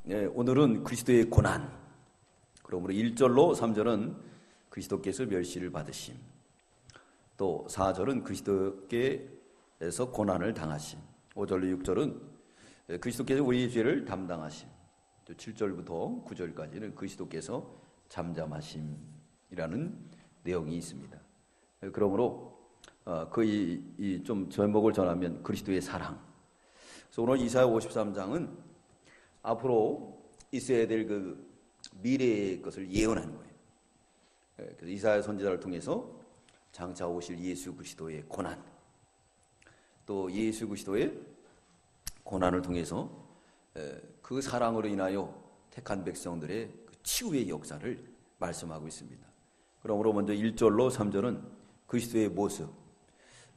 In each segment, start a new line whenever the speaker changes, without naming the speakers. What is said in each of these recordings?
오늘은 그리스도의 고난. 그러므로 1절로 3절은 그리스도께서 멸시를 받으심. 또 4절은 그리스도께서 고난을 당하심. 5절로 6절은 그리스도께서 우리의 죄를 담당하심. 또 7절부터 9절까지는 그리스도께서 잠잠하심이라는 내용이 있습니다. 그러므로 좀 제목을 전하면 그리스도의 사랑. 그래서 오늘 이사야 53장은 앞으로 있어야 될 그 미래의 것을 예언하는 거예요. 그래서 이사야 선지자를 통해서 장차 오실 예수 그리스도의 고난, 또 예수 그리스도의 고난을 통해서 그 사랑으로 인하여 택한 백성들의 그 치유의 역사를 말씀하고 있습니다. 그러므로 먼저 1절로 3절은 그리스도의 모습,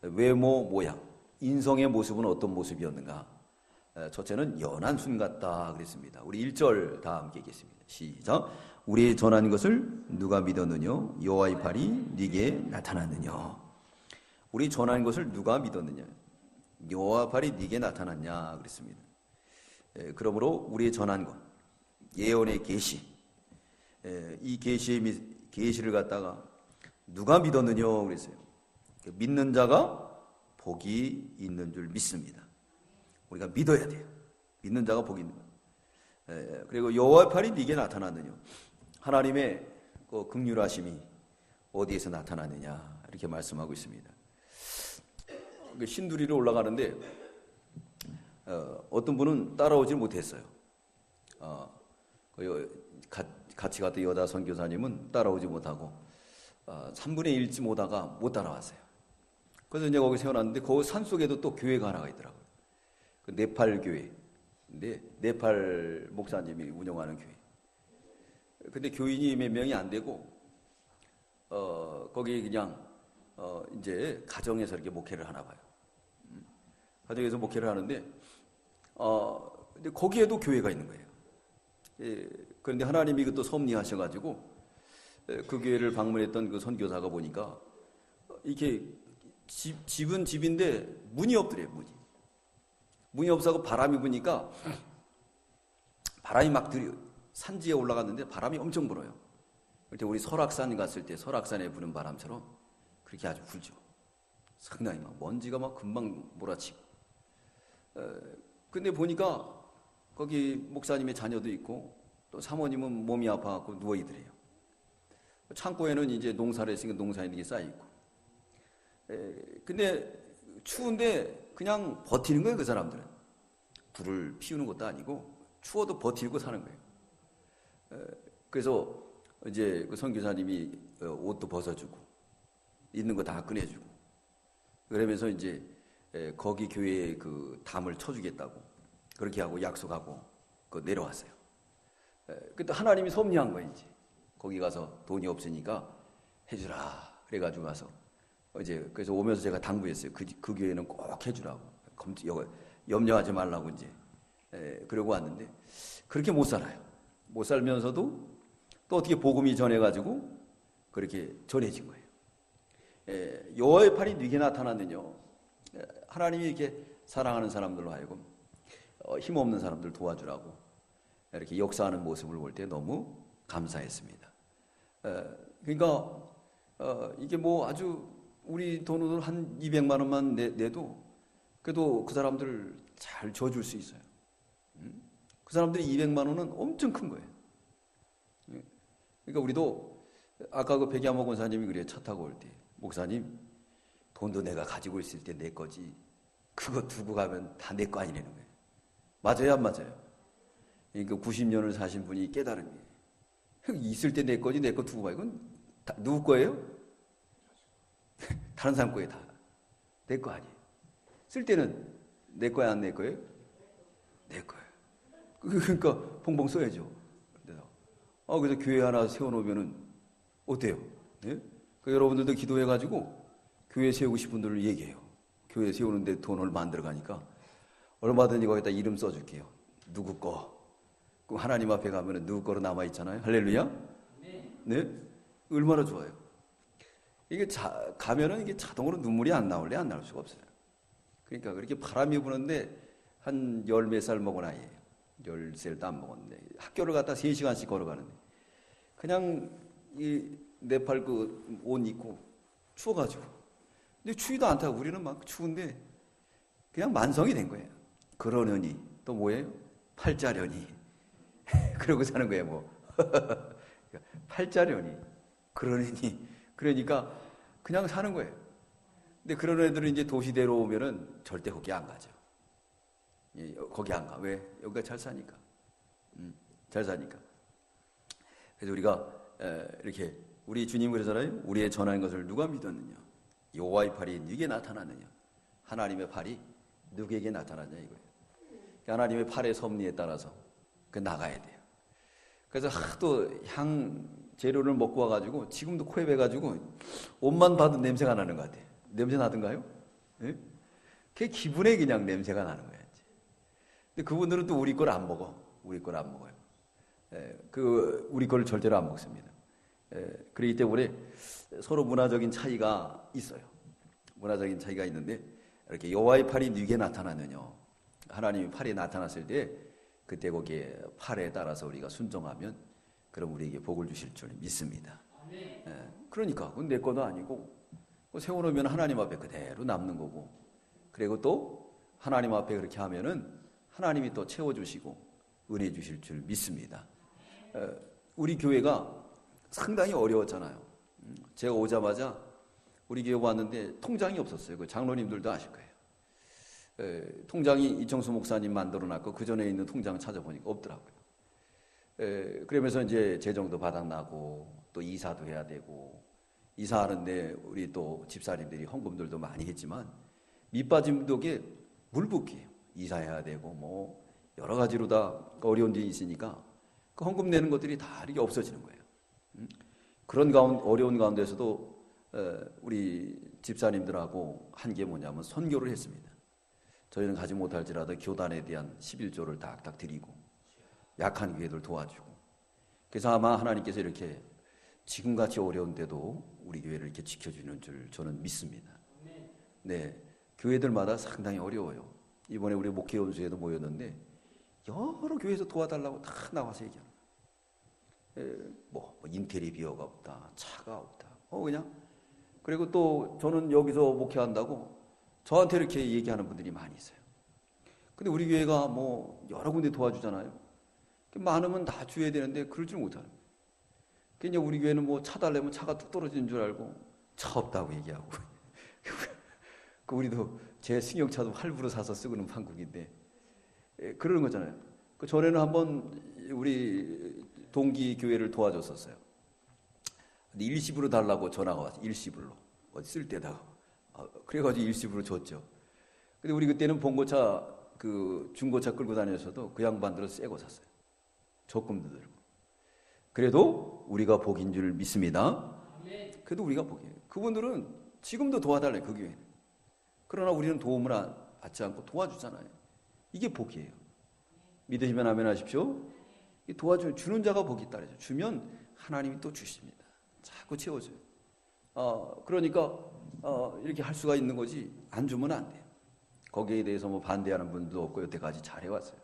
외모, 모양, 인성의 모습은 어떤 모습이었는가? 첫째는 연한 순 같다 그랬습니다. 우리 1절 다 함께 읽겠습니다. 시작. 우리의 전한 것을 누가 믿었느냐? 여호와의 팔이 네게 나타났느냐? 우리 전한 것을 누가 믿었느냐? 여호와의 팔이 네게 나타났냐 그랬습니다. 그러므로 우리의 전한 것, 예언의 계시, 이 계시를 갖다가 누가 믿었느냐 그랬어요. 믿는 자가 복이 있는 줄 믿습니다. 우리가 믿어야 돼요. 믿는 자가 복이 있는 거예요. 그리고 여호와의 팔이 네게 나타났느냐? 하나님의 그 긍휼하심이 어디에서 나타나느냐 이렇게 말씀하고 있습니다. 신두리로 올라가는데 어떤 분은 따라오지 못했어요. 같이 갔던 여자 선교사님은 따라오지 못하고 3분의 1쯤 오다가 못 따라왔어요. 그래서 이제 거기 세워놨는데 그 산속에도 또 교회가 하나가 있더라고요. 그 네팔 교회인데 네팔 목사님이 운영하는 교회. 근데 교인이 몇 명이 안 되고 거기 그냥 이제 가정에서 이렇게 목회를 하나 봐요. 가정에서 목회를 하는데 근데 거기에도 교회가 있는 거예요. 그런데 하나님이 그것도 섭리하셔가지고 그 교회를 방문했던 그 선교사가 보니까 이렇게 집은 집인데 문이 없더래요. 문이 없어서 바람이 부니까 바람이 막 산지에 올라갔는데 바람이 엄청 불어요. 그때 우리 설악산 갔을 때 설악산에 부는 바람처럼 그렇게 아주 불죠. 상당히 막 먼지가 막 금방 몰아치고. 근데 보니까 거기 목사님의 자녀도 있고 또 사모님은 몸이 아파갖고 누워있더래요. 창고에는 이제 농사를 했으니까 농사에 있는 게 쌓여있고. 근데 추운데 그냥 버티는 거예요, 그 사람들은. 불을 피우는 것도 아니고 추워도 버티고 사는 거예요. 그래서 이제 그 선교사님이 옷도 벗어주고 있는 거 다 꺼내주고 그러면서 이제 거기 교회에 그 담을 쳐주겠다고 그렇게 하고 약속하고 내려왔어요. 그때 하나님이 섭리한 거예요. 이제 거기 가서 돈이 없으니까 해주라 그래가지고 가서 이제 그래서 오면서 제가 당부했어요. 그 교회는 꼭 해주라고 염려하지 말라고 이제 그러고 왔는데 그렇게 못 살아요. 못 살면서도 또 어떻게 복음이 전해가지고 그렇게 전해진 거예요. 여호와의 팔이 네게 나타났느냐? 하나님이 이렇게 사랑하는 사람들로 하여금 힘없는 사람들 도와주라고 이렇게 역사하는 모습을 볼 때 너무 감사했습니다. 그러니까 이게 뭐 아주 우리 돈으로 한 200만 원만 내도 그래도 그 사람들을 잘 줘줄 수 있어요. 그 사람들이 200만 원은 엄청 큰 거예요. 그러니까 우리도 아까 그 백야모 권사님이 그래요. 차 타고 올 때 목사님 돈도 내가 가지고 있을 때 내 거지 그거 두고 가면 다 내 거 아니라는 거예요. 맞아요, 안 맞아요? 그러니까 90년을 사신 분이 깨달은 게 있을 때 내 거지 내 거 두고 가 이건 다 누구 거예요? 다른 사람 거예요. 다 내 거 아니에요. 쓸 때는 내 거야 안 내 거예요? 내 거예요. 그러니까 펑펑 써야죠. 그래서 교회 하나 세워놓으면은 어때요? 네? 그러니까 여러분들도 기도해가지고 교회 세우고 싶은 분들을 얘기해요. 교회 세우는데 돈 얼마 안 들어가니까 얼마든지 거기다 이름 써줄게요. 누구 거. 그럼 하나님 앞에 가면은 누구 거로 남아 있잖아요. 할렐루야. 네? 얼마나 좋아요. 이게 가면은 이게 자동으로 눈물이 안 나올래? 안 나올 수가 없어요. 그러니까 그렇게 바람이 부는데 한 10몇 살 먹은 아이예요. 열쇠를 안 먹었는데 학교를 갔다 3시간씩 걸어가는데 그냥 이 네팔 그 옷 입고 추워가지고 근데 추위도 않다고 우리는 막 추운데 그냥 만성이 된 거예요. 그러려니 또 뭐예요? 팔자려니 그러고 사는 거예요. 뭐 팔자려니 그러려니 그러니까 그냥 사는 거예요. 근데 그런 애들은 이제 도시대로 오면은 절대 거기 안 가죠. 예, 거기 안 가. 왜? 여기가 잘 사니까. 잘 사니까. 그래서 우리가 이렇게 우리 주님이 그러잖아요. 우리의 전하는 것을 누가 믿었느냐? 여호와의 팔이 누구에게 나타났느냐? 하나님의 팔이 누구에게 나타났냐 이거예요. 하나님의 팔의 섭리에 따라서 그 나가야 돼요. 그래서 하도 향 재료를 먹고 와가지고 지금도 코에 배가지고 옷만 봐도 냄새가 나는 것 같아요. 냄새 나던가요? 예? 그게 기분에 그냥 냄새가 나는 거예요. 근데 그분들은 또 우리 걸 안 먹어. 우리 걸 안 먹어요. 우리 걸 절대로 안 먹습니다. 그렇기 때문에 서로 문화적인 차이가 있어요. 문화적인 차이가 있는데 이렇게 여호와의 팔이 누구에게 나타나느냐? 하나님의 팔이 나타났을 때 그때 거기에 팔에 따라서 우리가 순종하면 그럼 우리에게 복을 주실 줄 믿습니다. 그러니까 그건 내 것도 아니고 세워놓으면 하나님 앞에 그대로 남는 거고 그리고 또 하나님 앞에 그렇게 하면은 하나님이 또 채워주시고 은혜 주실 줄 믿습니다. 우리 교회가 상당히 어려웠잖아요. 제가 오자마자 우리 교회 왔는데 통장이 없었어요. 그 장로님들도 아실 거예요. 통장이 이청수 목사님 만들어놨고 그 전에 있는 통장 찾아보니까 없더라고요. 그러면서 이제 재정도 바닥나고 또 이사도 해야 되고 이사하는데 우리 또 집사님들이 헌금들도 많이 했지만 밑빠진 독에 물 붓기예요. 이사해야 되고 뭐 여러 가지로 다 어려운 일이 있으니까 그 헌금 내는 것들이 다 이렇게 없어지는 거예요. 그런 어려운 가운데서도 우리 집사님들하고 한 게 뭐냐면 선교를 했습니다. 저희는 가지 못할지라도 교단에 대한 11조를 딱딱 드리고 약한 교회들 도와주고 그래서 아마 하나님께서 이렇게 지금같이 어려운데도 우리 교회를 이렇게 지켜주는 줄 저는 믿습니다. 네, 교회들마다 상당히 어려워요. 이번에 우리 목회 연수회도 모였는데 여러 교회에서 도와달라고 다 나와서 얘기합니다. 뭐 인테리어가 없다, 차가 없다, 그냥 그리고 또 저는 여기서 목회한다고 저한테 이렇게 얘기하는 분들이 많이 있어요. 근데 우리 교회가 뭐 여러 군데 도와주잖아요. 많으면 다 줘야 되는데 그럴 줄 못하는 거예요. 그러니까 우리 교회는 뭐 차 달래면 차가 뚝 떨어지는 줄 알고 차 없다고 얘기하고 우리도 제 승용차도 할부로 사서 쓰고는 판국인데 그러는 거잖아요. 그 전에는 한번 우리 동기 교회를 도와줬었어요. 근데 일시불로 달라고 전화가 왔어요. 일시불로 어디 쓸 때다가 그래가지고 일시불로 줬죠. 근데 우리 그때는 봉고차 그 중고차 끌고 다녔어도 그 양반들은 새거 샀어요. 적금도 들고. 그래도 우리가 복인 줄 믿습니다. 그래도 우리가 복이에요. 그분들은 지금도 도와달래요. 그 교회는. 그러나 우리는 도움을 받지 않고 도와주잖아요. 이게 복이에요. 믿으시면 아멘 하십시오. 주는 자가 복이 있다래죠. 주면 하나님이 또 주십니다. 자꾸 채워줘요. 그러니까 이렇게 할 수가 있는 거지 안 주면 안 돼요. 거기에 대해서 뭐 반대하는 분도 없고 여태까지 잘 해왔어요.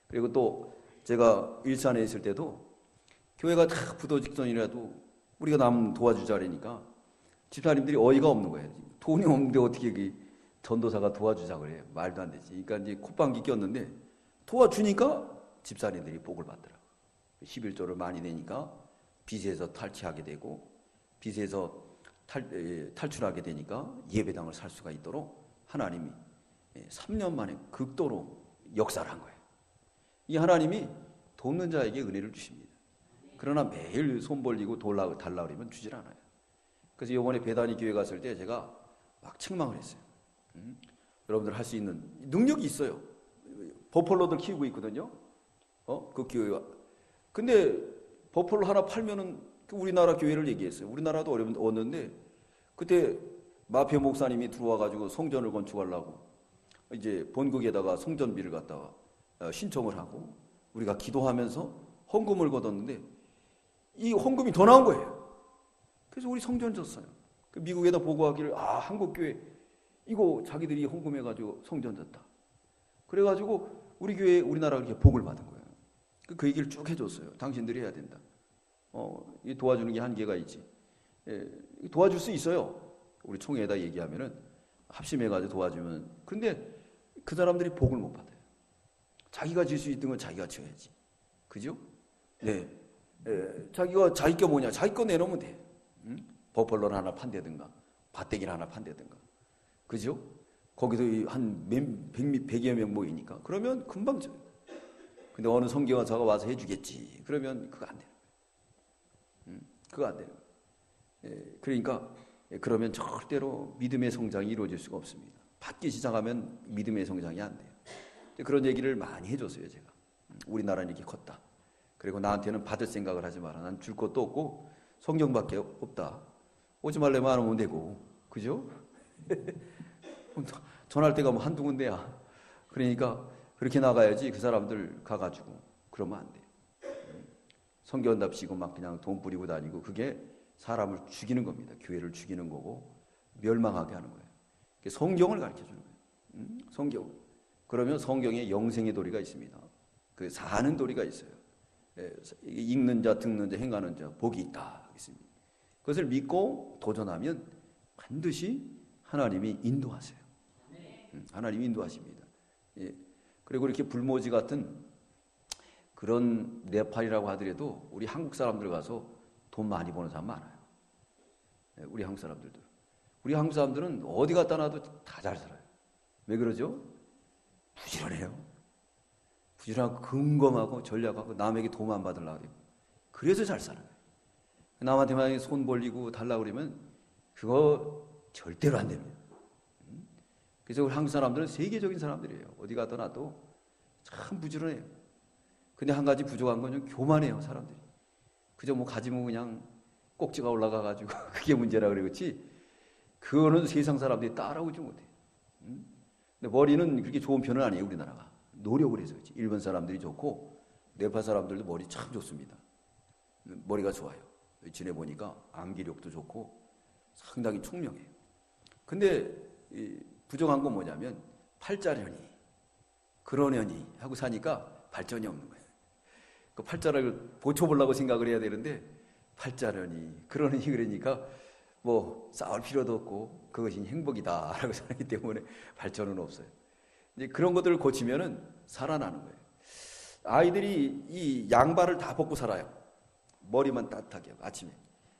그리고 또 제가 일산에 있을 때도 교회가 다 부도 직전이라도 우리가 남 도와주자 그러니까 집사님들이 어이가 없는 거예요. 돈이 없는데 어떻게 전도사가 도와주자 그래요. 말도 안 되지. 그러니까 이제 콧방귀 꼈는데 도와주니까 집사님들이 복을 받더라고요. 11조를 많이 내니까 빚에서 탈취하게 되고 빚에서 탈출하게 되니까 예배당을 살 수가 있도록 하나님이 3년 만에 극도로 역사를 한 거예요. 이 하나님이 돕는 자에게 은혜를 주십니다. 그러나 매일 손 벌리고 달라 그러면 주질 않아요. 그래서 이번에 배단위 교회 갔을 때 제가 막 책망을 했어요. 여러분들 할 수 있는 능력이 있어요. 버펄로들 키우고 있거든요. 그 교회가. 근데 버펄로 하나 팔면은 우리나라 교회를 얘기했어요. 우리나라도 어려웠는데 그때 마표 목사님이 들어와가지고 성전을 건축하려고 이제 본국에다가 성전비를 갖다가 신청을 하고 우리가 기도하면서 헌금을 걷었는데 이 헌금이 더 나온 거예요. 그래서 우리 성전 졌어요. 미국에다 보고하기를 한국교회 이거 자기들이 헌금해가지고 성전 졌다. 그래가지고 우리 교회 우리나라가 이렇게 복을 받은 거예요. 그 얘기를 쭉 해줬어요. 당신들이 해야 된다. 이 도와주는 게 한계가 있지. 도와줄 수 있어요. 우리 총회에다 얘기하면은 합심해가지고 도와주면. 그런데 그 사람들이 복을 못 받아요. 자기가 질 수 있는 건 자기가 져야지. 그죠? 네. 자기가 자기 거 뭐냐? 자기 거 내놓으면 돼. 응? 버펄러를 하나 판대든가, 밭대기를 하나 판대든가. 그죠? 거기도 한 100여 명 모이니까. 그러면 금방 져요. 근데 어느 성경화사가 와서 해주겠지. 그러면 그거 안 되는 거예요. 그거 안 되는 거예요. 그러니까 그러면 절대로 믿음의 성장이 이루어질 수가 없습니다. 받기 시작하면 믿음의 성장이 안 돼요. 그런 얘기를 많이 해줬어요, 제가. 우리나라는 이렇게 컸다. 그리고 나한테는 받을 생각을 하지 마라. 난 줄 것도 없고 성경밖에 없다. 오지 말래면 안 오면 되고. 그죠? 전할 때가 뭐 한두 군데야. 그러니까 그렇게 나가야지. 그 사람들 가가지고 그러면 안 돼. 성경답시고 막 그냥 돈 뿌리고 다니고 그게 사람을 죽이는 겁니다. 교회를 죽이는 거고 멸망하게 하는 거예요. 성경을 가르쳐주는 거예요. 성경. 그러면 성경에 영생의 도리가 있습니다. 그 사는 도리가 있어요. 읽는 자, 듣는 자, 행하는 자 복이 있다. 있습니다. 그것을 믿고 도전하면 반드시 하나님이 인도하세요. 하나님이 인도하십니다. 그리고 이렇게 불모지 같은 그런 네팔이라고 하더라도 우리 한국 사람들 가서 돈 많이 버는 사람 많아요. 우리 한국 사람들도. 우리 한국 사람들은 어디 갖다 놔도 다 잘 살아요. 왜 그러죠? 부지런해요. 부지런하고 근검하고 전략하고 남에게 도움 안 받으려고 그래요. 그래서 잘 살아요. 남한테 만약에 손 벌리고 달라고 그러면 그거 절대로 안 됩니다. 그래서 우리 한국 사람들은 세계적인 사람들이에요. 어디 가다 놔도 참 부지런해요. 근데 한 가지 부족한 건 좀 교만해요, 사람들이. 그저 뭐 가지면 그냥 꼭지가 올라가가지고 그게 문제라 그러겠지. 그거는 세상 사람들이 따라오지 못해요. 근데 머리는 그렇게 좋은 편은 아니에요, 우리나라가. 노력을 해서 그렇지. 일본 사람들이 좋고 네팔 사람들도 머리 참 좋습니다. 머리가 좋아요. 지내보니까 암기력도 좋고 상당히 총명해요. 근데 부정한 건 뭐냐면 팔자려니 그러려니 하고 사니까 발전이 없는 거예요. 그 팔자를 고쳐보려고 생각을 해야 되는데 팔자려니 그러니 그러니까 뭐 싸울 필요도 없고 그것이 행복이다라고 생각하기 때문에 발전은 없어요. 이제 그런 것들을 고치면은 살아나는 거예요. 아이들이 이 양발을 다 벗고 살아요. 머리만 따뜻하게 하고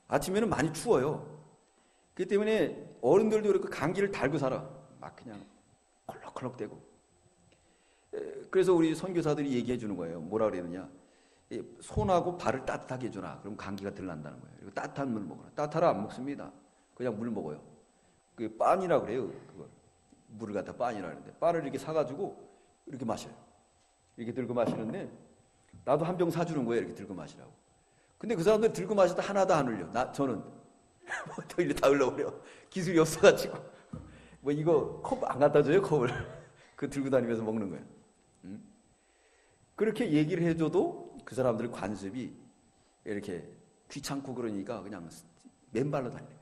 아침에는 많이 추워요. 그렇기 때문에 어른들도 그렇게 감기를 달고 살아. 막 그냥 콜록콜록대고. 그래서 우리 선교사들이 얘기해 주는 거예요. 뭐라 그러느냐. 손하고 발을 따뜻하게 해주나. 그럼 감기가 덜 난다는 거예요. 그리고 따뜻한 물 먹어라. 따뜻하라 안 먹습니다. 그냥 물 먹어요. 그게 빤이라 그래요. 그걸. 물을 갖다 빤이라 하는데 빤을 이렇게 사가지고 이렇게 마셔요. 이렇게 들고 마시는데 나도 한 병 사주는 거예요. 이렇게 들고 마시라고. 근데 그 사람들 들고 마시다 하나도 안 흘려. 저는 더 이렇게 다 흘러버려. 기술이 없어가지고 뭐 이거 컵 안 갖다 줘요, 컵을. 그 들고 다니면서 먹는 거예요. 그렇게 얘기를 해줘도 그 사람들 관습이 이렇게 귀찮고 그러니까 그냥 맨발로 달려요.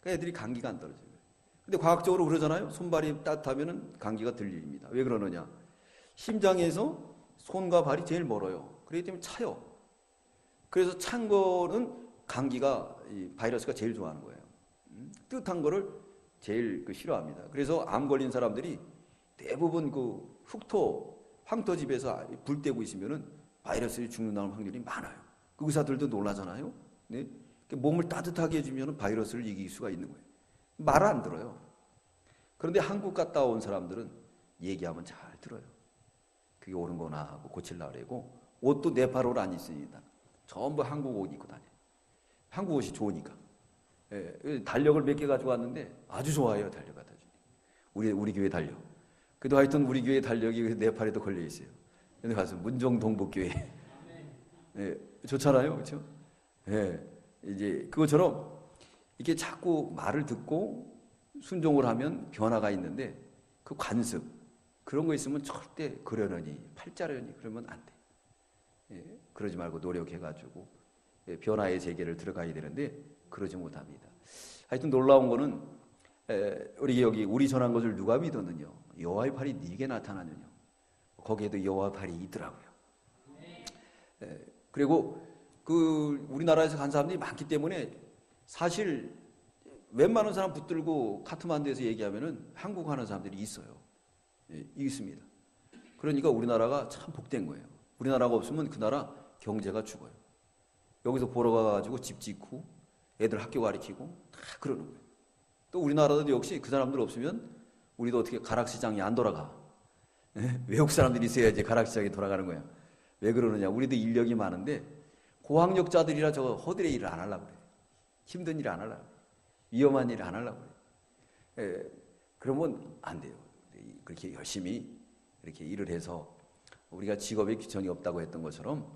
그러니까 애들이 감기가 안 떨어져요. 근데 과학적으로 그러잖아요. 손발이 따뜻하면 감기가 들 일입니다. 왜 그러느냐. 심장에서 손과 발이 제일 멀어요. 그렇기 때문에 차요. 그래서 찬 거는 감기가, 바이러스가 제일 좋아하는 거예요. 뜨뜻한 거를 제일 싫어합니다. 그래서 암 걸린 사람들이 대부분 그 황토집에서 불 떼고 있으면은 바이러스에 죽는다는 확률이 많아요. 그 의사들도 놀라잖아요. 네? 몸을 따뜻하게 해주면 바이러스를 이길 수가 있는 거예요. 말 안 들어요. 그런데 한국 갔다 온 사람들은 얘기하면 잘 들어요. 그게 옳은 거나 하고 고치려고 그러고 옷도 네팔 옷 안 입습니다. 전부 한국 옷 입고 다녀요. 한국 옷이 좋으니까. 예, 달력을 몇 개 가지고 왔는데 아주 좋아해요. 달력 갖다 주니. 우리 교회 달력. 그래도 하여튼 우리 교회 달력이 네팔에도 걸려 있어요. 근데 가서 문정동북교회. 예, 좋잖아요. 그렇죠? 예, 이제 그것처럼 이렇게 자꾸 말을 듣고 순종을 하면 변화가 있는데 그 관습 그런 거 있으면 절대 그러려니 팔자려니 그러면 안 돼. 예, 그러지 말고 노력해가지고 변화의 세계를 들어가야 되는데 그러지 못합니다. 하여튼 놀라운 거는 우리 전한 것을 누가 믿었느냐. 여호와의 팔이 네게 나타나느냐. 거기에도 여호와의 팔이 있더라고요. 그리고 그 우리나라에서 간 사람들이 많기 때문에 사실 웬만한 사람 붙들고 카트만두에서 얘기하면은 한국 하는 사람들이 있어요. 예, 있습니다. 그러니까 우리나라가 참 복된 거예요. 우리나라가 없으면 그 나라 경제가 죽어요. 여기서 보러 가가지고 집 짓고 애들 학교 가르치고 다 그러는 거예요. 또 우리나라도 역시 그 사람들 없으면 우리도 어떻게 가락시장이 안 돌아가. 외국 사람들이 있어야지 가락시장이 돌아가는 거야. 왜 그러느냐? 우리도 인력이 많은데 고학력자들이라 저 허들의 일을 안 하려고 그래. 힘든 일을 안 하려고 그래. 위험한 일을 안 하려고 그래. 그러면 안 돼요. 그렇게 열심히 이렇게 일을 해서 우리가 직업에 귀천이 없다고 했던 것처럼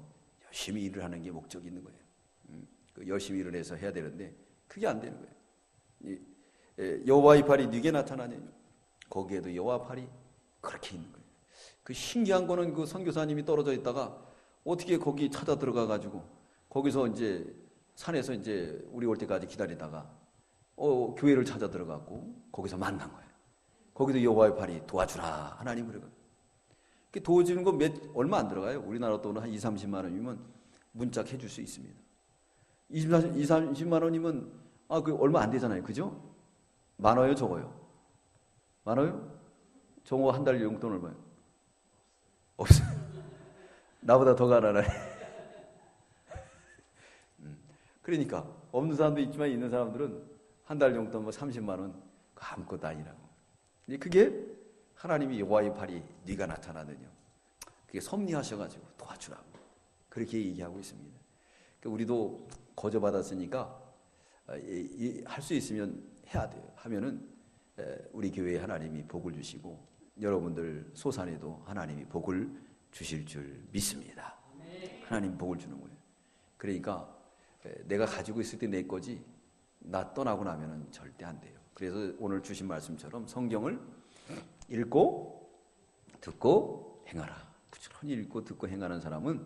열심히 일을 하는 게 목적이 있는 거예요. 열심히 일을 해서 해야 되는데 그게 안 되는 거예요. 여호와의 팔이 네게 나타나니 거기에도 여호와 팔이 그렇게 있는 거예요. 그 신기한 거는 그 선교사님이 떨어져 있다가 어떻게 거기 찾아 들어가 가지고 거기서 이제 산에서 이제 우리 올 때까지 기다리다가 교회를 찾아 들어갔고 거기서 만난 거예요. 거기도 여호와의 팔이 도와주라 하나님 그러고 도와주는 거 얼마 안 들어가요. 우리나라 돈은 한 2, 30만 원이면 문짝 해줄 수 있습니다. 2, 30만 원이면 그 얼마 안 되잖아요. 그죠? 많아요, 적어요? 많아요? 정호 한 달 용돈 얼마예요? 없어요. 나보다 더 가난하네. 그러니까 없는 사람도 있지만 있는 사람들은 한 달 용돈 30만 원 아무것도 아니라고. 그게 하나님이 여호와의 팔이 네가 나타나느냐. 그게 섭리하셔가지고 도와주라고 그렇게 얘기하고 있습니다. 그러니까 우리도 거저받았으니까 할 수 있으면 해야 돼요. 하면은 우리 교회에 하나님이 복을 주시고 여러분들 소산에도 하나님이 복을 주실 줄 믿습니다. 하나님 복을 주는 거예요. 그러니까 내가 가지고 있을 때 내 거지 나 떠나고 나면은 절대 안 돼요. 그래서 오늘 주신 말씀처럼 성경을 읽고 듣고 행하라. 부지런히 읽고 듣고 행하는 사람은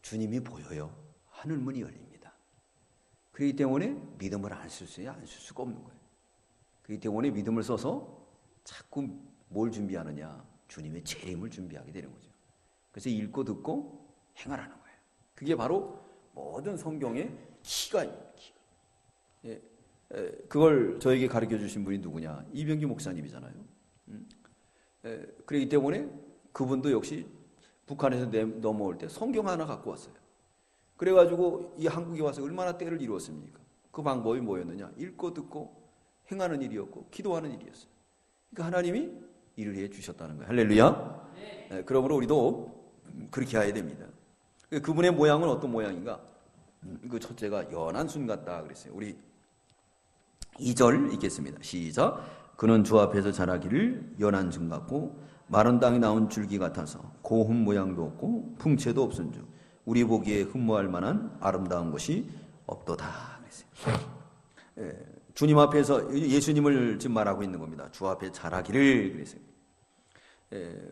주님이 보여요. 하늘문이 열립니다. 그렇기 때문에 믿음을 안 쓸 수가 없는 거예요. 그렇기 때문에 믿음을 써서 자꾸 뭘 준비하느냐? 주님의 재림을 준비하게 되는 거죠. 그래서 읽고 듣고 행하라는 거예요. 그게 바로 모든 성경의 키가입니다. 그걸 저에게 가르쳐 주신 분이 누구냐? 이병기 목사님이잖아요. 그렇기 때문에 그분도 역시 북한에서 넘어올 때 성경 하나 갖고 왔어요. 그래가지고 이 한국에 와서 얼마나 때를 이루었습니까? 그 방법이 뭐였느냐? 읽고 듣고 행하는 일이었고 기도하는 일이었어요. 그러니까 하나님이 일을 해 주셨다는 거예요. 할렐루야. 네, 그러므로 우리도 그렇게 해야 됩니다. 그분의 모양은 어떤 모양인가? 그 첫째가 연한 순 같다 그랬어요. 우리 2절 읽겠습니다. 시작. 그는 주 앞에서 자라기를 연한 순 같고 마른 땅에 나온 줄기 같아서 고운 모양도 없고 풍채도 없은즉 우리 보기에 흠모할 만한 아름다운 것이 없도다 그랬어요. 주님 앞에서 예수님을 지금 말하고 있는 겁니다. 주 앞에 자라기를 그랬어요.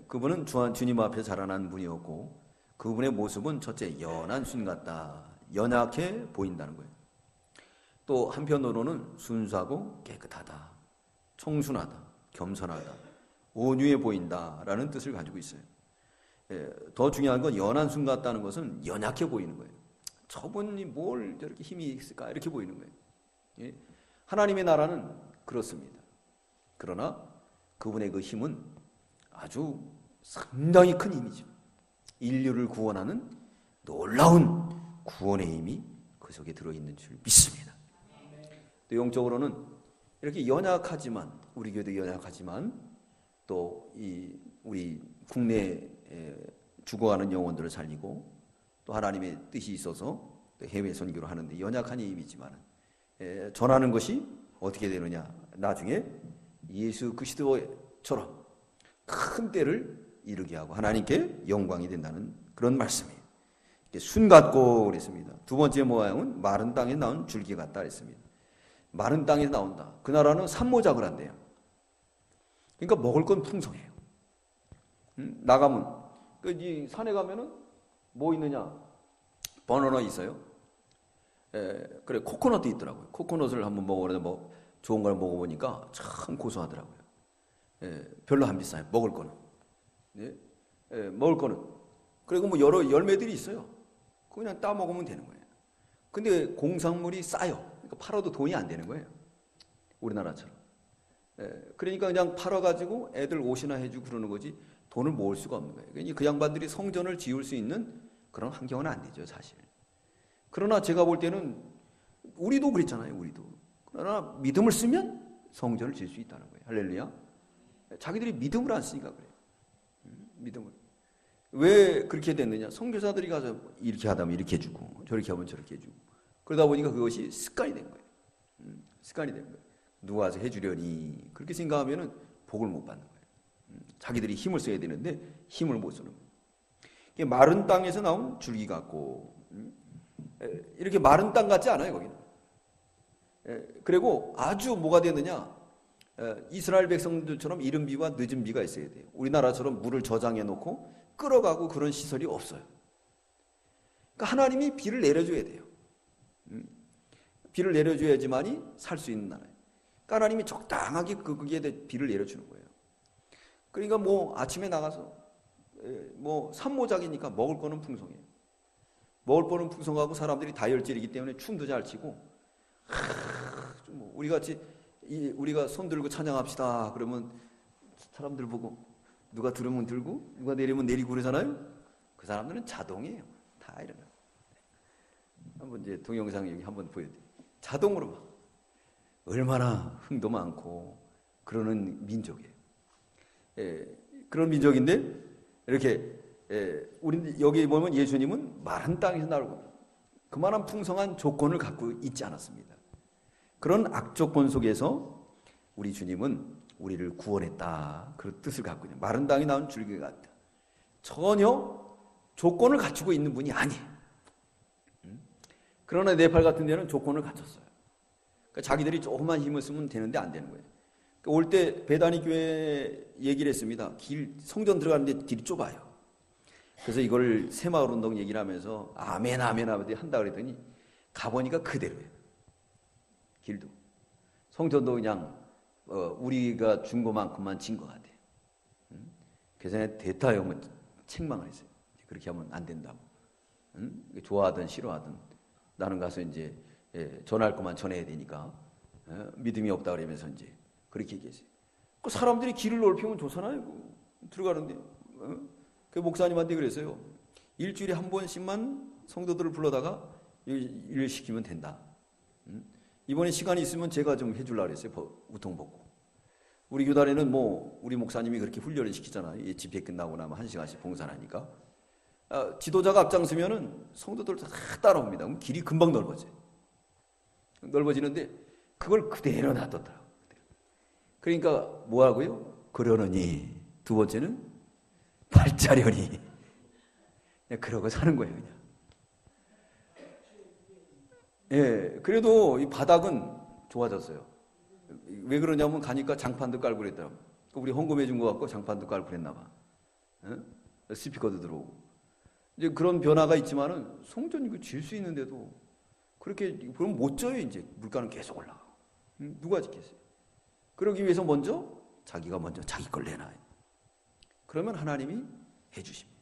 그분은 주님 앞에 자라난 분이었고 그분의 모습은 첫째 연한 순 같다. 연약해 보인다는 거예요. 또 한편으로는 순수하고 깨끗하다. 청순하다. 겸손하다. 온유해 보인다라는 뜻을 가지고 있어요. 더 중요한 건 연한 순 같다는 것은 연약해 보이는 거예요. 저분이 뭘 저렇게 힘이 있을까 이렇게 보이는 거예요. 하나님의 나라는 그렇습니다. 그러나 그분의 그 힘은 아주 상당히 큰 힘이죠. 인류를 구원하는 놀라운 구원의 힘이 그 속에 들어있는 줄 믿습니다. 또 영적으로는 이렇게 연약하지만 우리 교회도 연약하지만 또 이 우리 국내에 죽어가는 영혼들을 살리고 또 하나님의 뜻이 있어서 또 해외 선교를 하는데 연약한 힘이지만 전하는 것이 어떻게 되느냐? 나중에 예수 그리스도처럼 큰 때를 이루게 하고 하나님께 영광이 된다는 그런 말씀이에요. 순 같고 그랬습니다. 두 번째 모양은 마른 땅에 나온 줄기 같다 그랬습니다. 마른 땅에 나온다. 그 나라는 산모작을 한대요. 그러니까 먹을 건 풍성해요. 나가면 이 산에 가면은 뭐 있느냐? 바나나 있어요. 그래 코코넛도 있더라고요. 코코넛을 한번 먹어보는데 뭐 좋은 걸 먹어보니까 참 고소하더라고요. 별로 안 비싸요. 먹을 거는. 먹을 거는 그리고 뭐 여러 열매들이 있어요. 그냥 따 먹으면 되는 거예요. 근데 공산물이 싸요. 그러니까 팔아도 돈이 안 되는 거예요. 우리나라처럼. 그러니까 그냥 팔아가지고 애들 옷이나 해주고 그러는 거지 돈을 모을 수가 없는 거예요. 그러니까 그 양반들이 성전을 지을 수 있는 그런 환경은 안 되죠, 사실. 그러나 제가 볼 때는 우리도 그랬잖아요, 우리도. 그러나 믿음을 쓰면 성전을 지을 수 있다는 거예요. 할렐루야. 자기들이 믿음을 안 쓰니까 그래요. 믿음을. 왜 그렇게 됐느냐? 선교사들이 가서 이렇게 하다면 이렇게 해주고 저렇게 하면 저렇게 해주고 그러다 보니까 그것이 습관이 된 거예요. 습관이 된 거예요. 누가 와서 해주려니 그렇게 생각하면은 복을 못 받는 거예요. 자기들이 힘을 써야 되는데 힘을 못 쓰는 거예요. 마른 땅에서 나온 줄기 같고 이렇게 마른 땅 같지 않아요, 거기는. 그리고 아주 뭐가 되느냐? 이스라엘 백성들처럼 이른 비와 늦은 비가 있어야 돼요. 우리나라처럼 물을 저장해 놓고 끌어가고 그런 시설이 없어요. 그러니까 하나님이 비를 내려줘야 돼요. 비를 내려줘야지만이 살 수 있는 나라예요. 그러니까 하나님이 적당하게 거기에 비를 내려주는 거예요. 그러니까 뭐 아침에 나가서 뭐 산모작이니까 먹을 거는 풍성해요. 먹을 거는 풍성하고 사람들이 다혈질이기 때문에 춤도 잘 치고 뭐 우리가 손 들고 찬양합시다 그러면 사람들 보고 누가 들으면 들고 누가 내리면 내리고 그러잖아요. 그 사람들은 자동이에요. 다 이러나. 한번 이제 동영상 여기 한번 보여드릴게요. 자동으로 막 얼마나 흥도 많고 그러는 민족이에요. 그런 민족인데 이렇게 우리 여기 보면 예수님은 마른 땅에서 나오고 그만한 풍성한 조건을 갖고 있지 않았습니다. 그런 악조건 속에서 우리 주님은 우리를 구원했다. 그런 뜻을 갖고 있는 마른 땅이 나온 줄기 같다. 전혀 조건을 갖추고 있는 분이 아니에요. 그러나 네팔 같은 데는 조건을 갖췄어요. 그러니까 자기들이 조금만 힘을 쓰면 되는데 안 되는 거예요. 그러니까 올 때 배다니 교회 얘기를 했습니다. 성전 들어가는데 길이 좁아요. 그래서 이걸 새마을 운동 얘기를 하면서 아멘 아멘 아멘 한다 그랬더니 가보니까 그대로예요. 길도. 성전도 그냥 우리가 준 것만큼만 진 것 같아요. 그래서 대타형은 책망을 했어요. 그렇게 하면 안 된다고. 좋아하든 싫어하든 나는 가서 이제 전할 것만 전해야 되니까 믿음이 없다 그러면서 이제 그렇게 얘기했어요. 그 사람들이 길을 넓히면 좋잖아요. 들어가는데. 그 목사님한테 그랬어요. 일주일에 한 번씩만 성도들을 불러다가 일을 시키면 된다. 이번에 시간이 있으면 제가 좀 해주려고 그랬어요. 우통 벗고. 우리 교단에는 뭐 우리 목사님이 그렇게 훈련을 시키잖아요. 집회 끝나고 나면 1시간씩 봉사하니까. 지도자가 앞장서면은 성도들 다 따라옵니다. 그럼 길이 금방 넓어져요. 넓어지는데 그걸 그대로 놔뒀더라고요. 그러니까 뭐 하고요? 그러느니 두 번째는 발자려니 그냥 그러고 사는 거예요, 그냥. 그래도 이 바닥은 좋아졌어요. 왜 그러냐면 가니까 장판도 깔고 그랬더라고요. 우리 헌금해 준 거 갖고 장판도 깔고 그랬나 봐. 스피커도 들어오고. 이제 그런 변화가 있지만은 성전 이거 질 수 있는데도 그렇게 그럼 못 져요, 이제. 물가는 계속 올라가고. 누가 짓겠어요? 그러기 위해서 자기가 먼저 자기 걸 내놔요. 그러면 하나님이 해주십니다.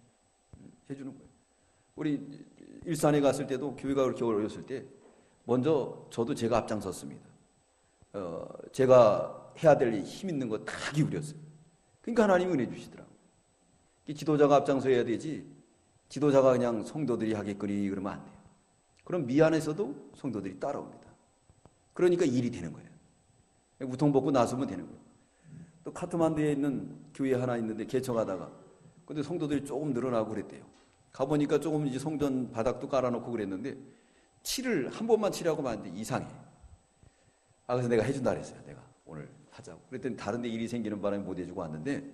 해주는 거예요. 우리 일산에 갔을 때도 교회가 그렇게 어려웠을 때 먼저 제가 앞장섰습니다. 제가 해야 될 힘 있는 거 다 기울였어요. 그러니까 하나님이 은혜 주시더라고요. 지도자가 앞장서야 되지 지도자가 그냥 성도들이 하겠거니 그러면 안 돼요. 그럼 미안해서도 성도들이 따라옵니다. 그러니까 일이 되는 거예요. 우통 벗고 나서면 되는 거예요. 또 카트만두에 있는 교회 하나 있는데 개척하다가 근데 성도들이 조금 늘어나고 그랬대요. 가보니까 조금 이제 성전 바닥도 깔아놓고 그랬는데 칠을 한 번만 칠하고 마는데 이상해. 그래서 내가 해준다 그랬어요. 내가 오늘 하자고. 그랬더니 다른 데 일이 생기는 바람에 못 해주고 왔는데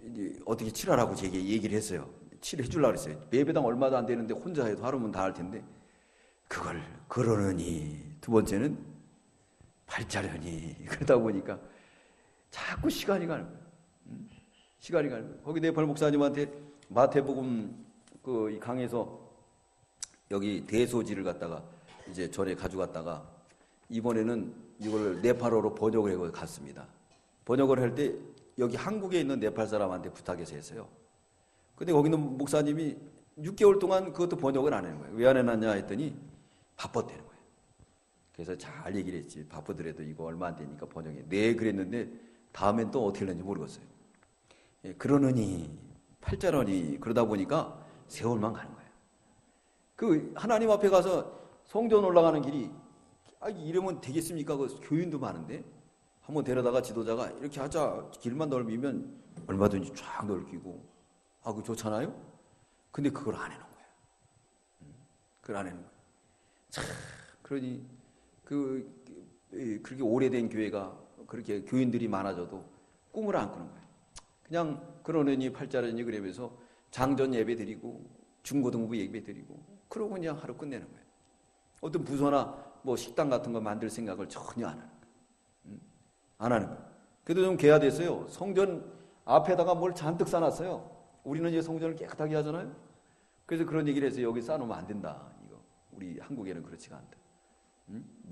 이제 어떻게 칠하라고 제게 얘기를 했어요. 칠해주려고 그랬어요. 예배당 얼마도 안 되는데 혼자 해도 하루면 다 할 텐데 그걸 그러느니 두 번째는 발자려니 그러다 보니까 자꾸 시간이 가는 거예요. 시간이 가는 거예요. 거기 네팔 목사님한테 마태복음 이 강에서 여기 대소지를 갖다가 이제 절에 가져갔다가 이번에는 이걸 네팔어로 번역을 해서 갔습니다. 번역을 할 때 여기 한국에 있는 네팔 사람한테 부탁해서 했어요. 근데 거기 있는 목사님이 6개월 동안 그것도 번역을 안 하는 거예요. 왜 안 해놨냐 했더니 바빴다는 거예요. 그래서 잘 얘기를 했지. 바쁘더라도 이거 얼마 안 되니까 번역해. 네, 그랬는데 다음엔 또 어떻게 했는지 모르겠어요. 예, 그러느니 팔자러니 그러다 보니까 세월만 가는 거예요. 그 하나님 앞에 가서 성전 올라가는 길이 이러면 되겠습니까? 그 교인도 많은데 한번 데려다가 지도자가 이렇게 하자 길만 넓히면 얼마든지 쫙 넓히고 그거 좋잖아요. 근데 그걸 안 해놓은 거예요. 그걸 안 해놓은 거예요. 참 그러니 그렇게 오래된 교회가 그렇게 교인들이 많아져도 꿈을 안 꾸는 거예요. 그냥 그러느니 팔자러니 그러면서 장전 예배 드리고 중고등부 예배 드리고 그러고 그냥 하루 끝내는 거예요. 어떤 부서나 뭐 식당 같은 거 만들 생각을 전혀 안 하는 거예요. 안 하는 거예요. 그래도 좀 개화됐어요. 성전 앞에다가 뭘 잔뜩 쌓아놨어요. 우리는 이제 성전을 깨끗하게 하잖아요. 그래서 그런 얘기를 해서 여기 쌓아놓으면 안 된다. 이거 우리 한국에는 그렇지가 않다.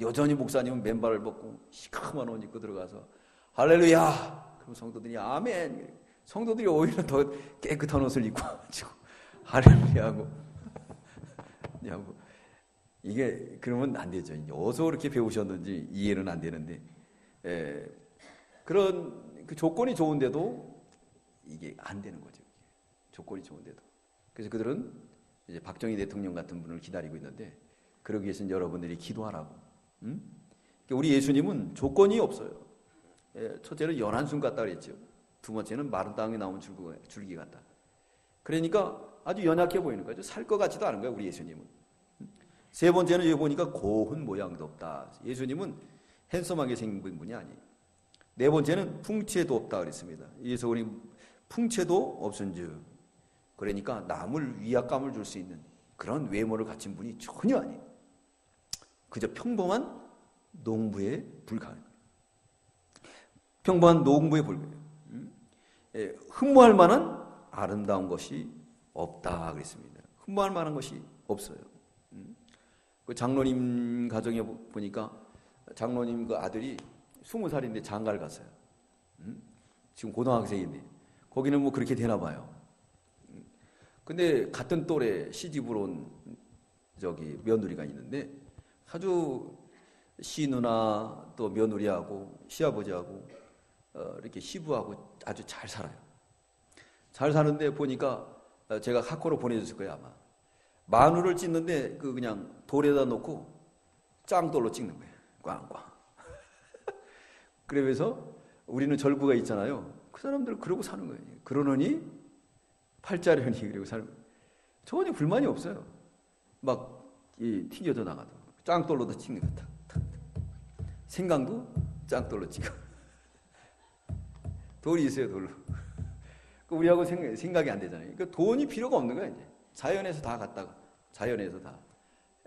여전히 목사님은 맨발을 벗고 시커먼 옷 입고 들어가서 할렐루야. 그럼 성도들이 아멘. 성도들이 오히려 더 깨끗한 옷을 입고 가지고 할렐루야 하고 이게 그러면 안 되죠. 어디서 그렇게 배우셨는지 이해는 안 되는데 그런 그 조건이 좋은데도 이게 안 되는 거죠. 조건이 좋은데도. 그래서 그들은 이제 박정희 대통령 같은 분을 기다리고 있는데 그러기 위해서는 여러분들이 기도하라고. 우리 예수님은 조건이 없어요. 첫째는 연한순 같다 그랬죠. 두 번째는 마른 땅에 나온 줄기 같다. 그러니까 아주 연약해 보이는 거죠. 살 것 같지도 않은 거예요, 우리 예수님은. 세 번째는 여기 보니까 고운 모양도 없다. 예수님은 핸섬하게 생긴 분이 아니에요. 네 번째는 풍채도 없다 그랬습니다. 그래서 우리 풍채도 없은즉 그러니까 남을 위압감을 줄 수 있는 그런 외모를 갖춘 분이 전혀 아니에요. 그저 평범한 농부에 불과한 거예요. 평범한 농부에 불과해요. 흠모할 만한 아름다운 것이 없다 그랬습니다. 흠모할 만한 것이 없어요. 그 장로님 가정에 보니까 장로님 그 아들이 20살인데 장가를 갔어요. 지금 고등학생인데 거기는 뭐 그렇게 되나 봐요. 근데 같은 또래 시집으로 온 며느리가 있는데 아주 시누나 또 며느리하고 시아버지하고 이렇게 시부하고 아주 잘 살아요. 잘 사는데 보니까 제가 학교로 보내줬을 거예요 아마. 마누를 찢는데 그냥 돌에다 놓고 짱돌로 찍는 거예요. 꽝꽝. 그러면서 우리는 절구가 있잖아요. 그 사람들은 그러고 사는 거예요. 그러느니 팔자려니 그러고 사는 거예요. 전혀 불만이 없어요. 막 튕겨져 나가도 짱돌로도 찍는 거. 생강도 짱돌로 찍어. 돌이 있어요, 돌로. 우리하고 생각이 안 되잖아요. 그러니까 돈이 필요가 없는 거야, 이제. 자연에서 다 갖다가, 자연에서 다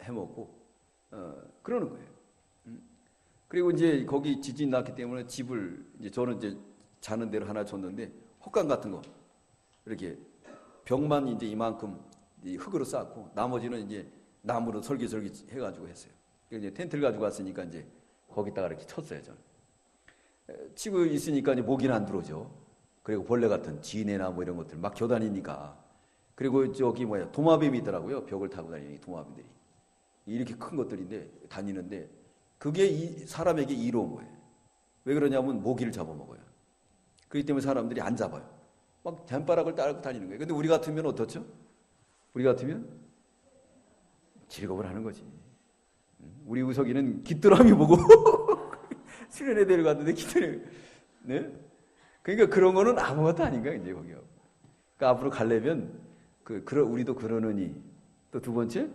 해먹고, 그러는 거예요. 그리고 이제 거기 지진 났기 때문에 집을, 이제 저는 이제 자는 데로 하나 줬는데, 헛간 같은 거, 이렇게 벽만 이제 이만큼 흙으로 쌓고, 나머지는 이제 나무로 설계설계 해가지고 했어요. 이제 텐트를 가지고 왔으니까 이제 거기다가 이렇게 쳤어요, 저는. 치고 있으니까 이제 모기는 안 들어오죠. 그리고 벌레 같은 지네나 뭐 이런 것들 막 겨다니니까. 그리고 도마뱀이 있더라고요. 벽을 타고 다니는 도마뱀들이. 이렇게 큰 것들인데 다니는데 그게 사람에게 이로운 거예요. 왜 그러냐면 모기를 잡아먹어요. 그렇기 때문에 사람들이 안 잡아요. 막 täm바락을 따르고 다니는 거예요. 근데 우리 같으면 어떻죠? 우리 같으면 즐거움을 하는 거지. 우리 우석이는 귀뚜라미 보고 수련회 데려갔는데 귀뚜라미. 네? 그러니까 그런 거는 아무것도 아닌 거야, 이제 거기가. 그러니까 앞으로 가려면 우리도 그러느니 또 두 번째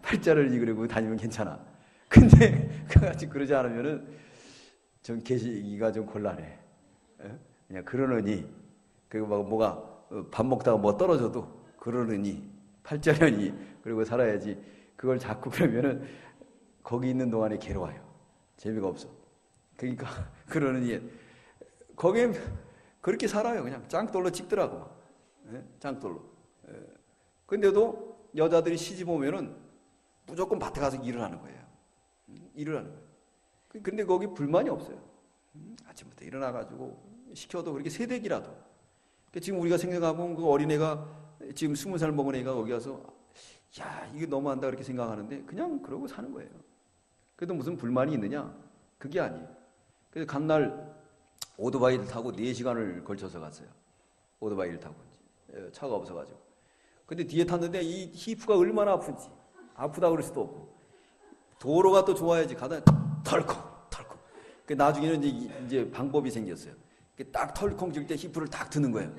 팔자를 이그리고 다니면 괜찮아. 근데 그같이 그러지 않으면은 좀 계시기가 좀 곤란해. 그냥 그러느니 그리고 뭐가 밥 먹다가 뭐 떨어져도 그러느니 팔자려니 그리고 살아야지. 그걸 자꾸 그러면은 거기 있는 동안에 괴로워요. 재미가 없어. 그러니까 그러느니 거기에 그렇게 살아요. 그냥 짱돌로 찍더라고. 짱돌로. 근데도 여자들이 시집 오면은 무조건 밭에 가서 일을 하는 거예요. 일을 하는 거예요. 근데 거기 불만이 없어요. 아침부터 일어나가지고 시켜도 그렇게 새댁이라도 지금 우리가 생각하면 그 어린애가 지금 20살 먹은 애가 거기 가서 야, 이게 너무한다 그렇게 생각하는데 그냥 그러고 사는 거예요. 그래도 무슨 불만이 있느냐? 그게 아니에요. 그래서 간날 오토바이를 타고 4시간을 걸쳐서 갔어요. 오토바이를 타고 차가 없어가지고. 근데 뒤에 탔는데 이 히프가 얼마나 아픈지. 아프다 그럴 수도 없고. 도로가 또 좋아야지. 가다 털컹. 나중에는 이제 방법이 생겼어요. 딱 털컹 질 때 히프를 딱 드는 거예요.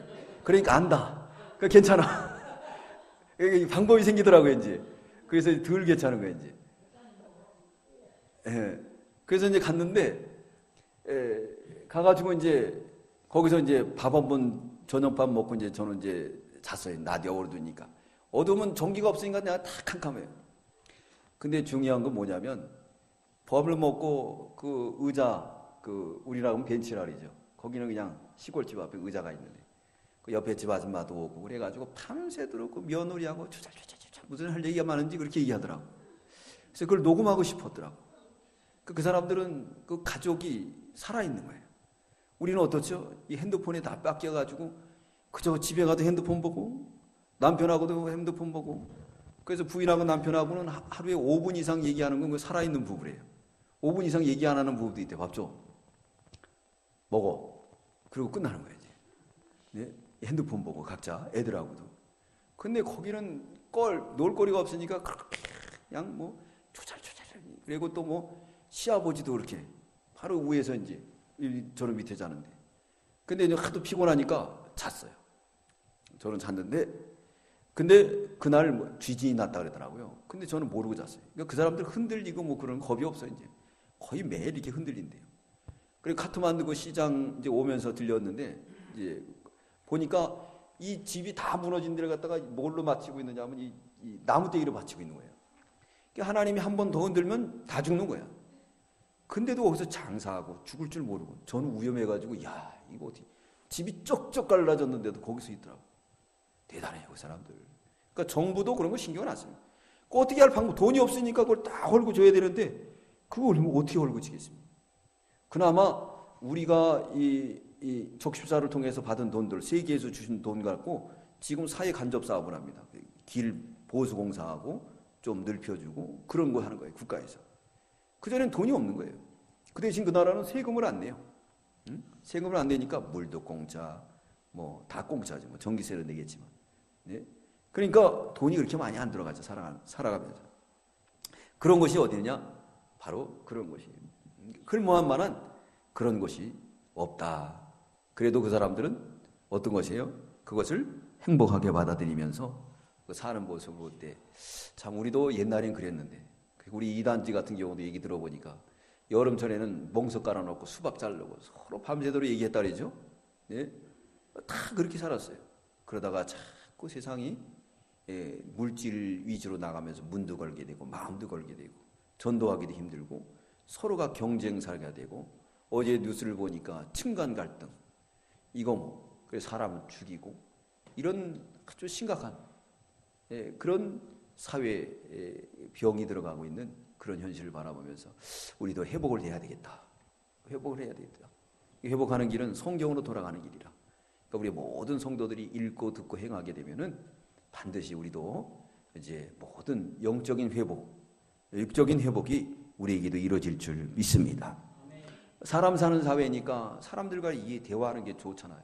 그러니까 안다. 그러니까 괜찮아. 방법이 생기더라고요, 이제. 그래서 덜 괜찮은 거예요, 이제. 예. 그래서 이제 갔는데, 가가지고 이제, 거기서 이제 밥 한번, 저녁밥 먹고 이제 저는 이제 잤어요. 낮이 어두우니까. 어두우면 전기가 없으니까 내가 다 캄캄해요. 근데 중요한 건 뭐냐면, 밥을 먹고 그 의자, 우리라고 하면 벤치라 그러죠. 거기는 그냥 시골집 앞에 의자가 있는데, 그 옆에 집 아줌마도 오고 그래가지고 밤새도록 그 며느리하고 주잘주잘주잘 무슨 할 얘기가 많은지 그렇게 얘기하더라고. 그래서 그걸 녹음하고 싶었더라고. 그 사람들은 그 가족이 살아있는 거예요. 우리는 어떻죠? 이 핸드폰에 다 뺏겨가지고 그저 집에 가도 핸드폰 보고 남편하고도 핸드폰 보고 그래서 부인하고 남편하고는 하루에 5분 이상 얘기하는 건 살아있는 부부래요. 5분 이상 얘기 안 하는 부부도 있대. 밥 줘. 먹어. 그리고 끝나는 거예요. 이제. 네? 핸드폰 보고 각자 애들하고도. 근데 거기는 놀 거리가 없으니까 그냥 뭐 조잘조잘. 그리고 또 뭐 시아버지도 그렇게 바로 위에서 이제 저는 밑에 자는데. 근데 이제 하도 피곤하니까 잤어요. 저는 잤는데 근데 그날 뭐 쥐진이 났다 그러더라고요. 근데 저는 모르고 잤어요. 그러니까 그 사람들 흔들리고 뭐 그런 겁이 없어요. 이제 거의 매일 이렇게 흔들린대요. 그리고 카트만두 그 시장 이제 오면서 들렸는데 이제 보니까 이 집이 다 무너진 데를 갖다가 뭘로 받치고 있느냐면 이 나무떼기로 받치고 있는 거예요. 그러니까 하나님이 한 번 더 흔들면 다 죽는 거야. 근데도 거기서 장사하고 죽을 줄 모르고 저는 위험해가지고 야 이거 어떻게 집이 쪽쪽 갈라졌는데도 거기서 있더라고. 대단해요 그 사람들. 그러니까 정부도 그런 거 신경을 안 써요. 그 어떻게 할 방법 돈이 없으니까 그걸 다 헐고 줘야 되는데 그걸 어떻게 헐고 지겠습니까? 그나마 우리가 이 적십사를 통해서 받은 돈들 세계에서 주신 돈 갖고 지금 사회 간접 사업을 합니다. 길 보수공사하고 좀 넓혀주고 그런 거 하는 거예요 국가에서. 그전엔 돈이 없는 거예요. 그 대신 그 나라는 세금을 안 내요. 응? 세금을 안 내니까 물도 공짜, 뭐 다 공짜죠. 뭐 전기세를 내겠지만. 네? 그러니까 돈이 그렇게 많이 안 들어가죠. 살아가면서. 그런 것이 어디냐? 바로 그런 것이. 그럴만한 만한 그런 것이 없다. 그래도 그 사람들은 어떤 것이에요? 그것을 행복하게 받아들이면서 사는 모습을 볼 때 참 우리도 옛날엔 그랬는데 우리 이단지 같은 경우도 얘기 들어보니까 여름철에는 멍석 깔아놓고 수박 자르고 서로 밤새도록 얘기했다 그러죠. 네? 다 그렇게 살았어요. 그러다가 자꾸 세상이 물질 위주로 나가면서 문도 걸게 되고 마음도 걸게 되고 전도하기도 힘들고 서로가 경쟁사가 되고 어제 뉴스를 보니까 층간 갈등 이거 뭐 그래서 사람을 죽이고 이런 아주 심각한 그런 사회 병이 들어가고 있는 그런 현실을 바라보면서 우리도 회복을 해야 되겠다. 회복을 해야 되겠다. 회복하는 길은 성경으로 돌아가는 길이라. 그러니까 우리 모든 성도들이 읽고 듣고 행하게 되면은 반드시 우리도 이제 모든 영적인 회복, 육적인 회복이 우리에게도 이루어질 줄 믿습니다. 사람 사는 사회니까 사람들과 이게 대화하는 게 좋잖아요.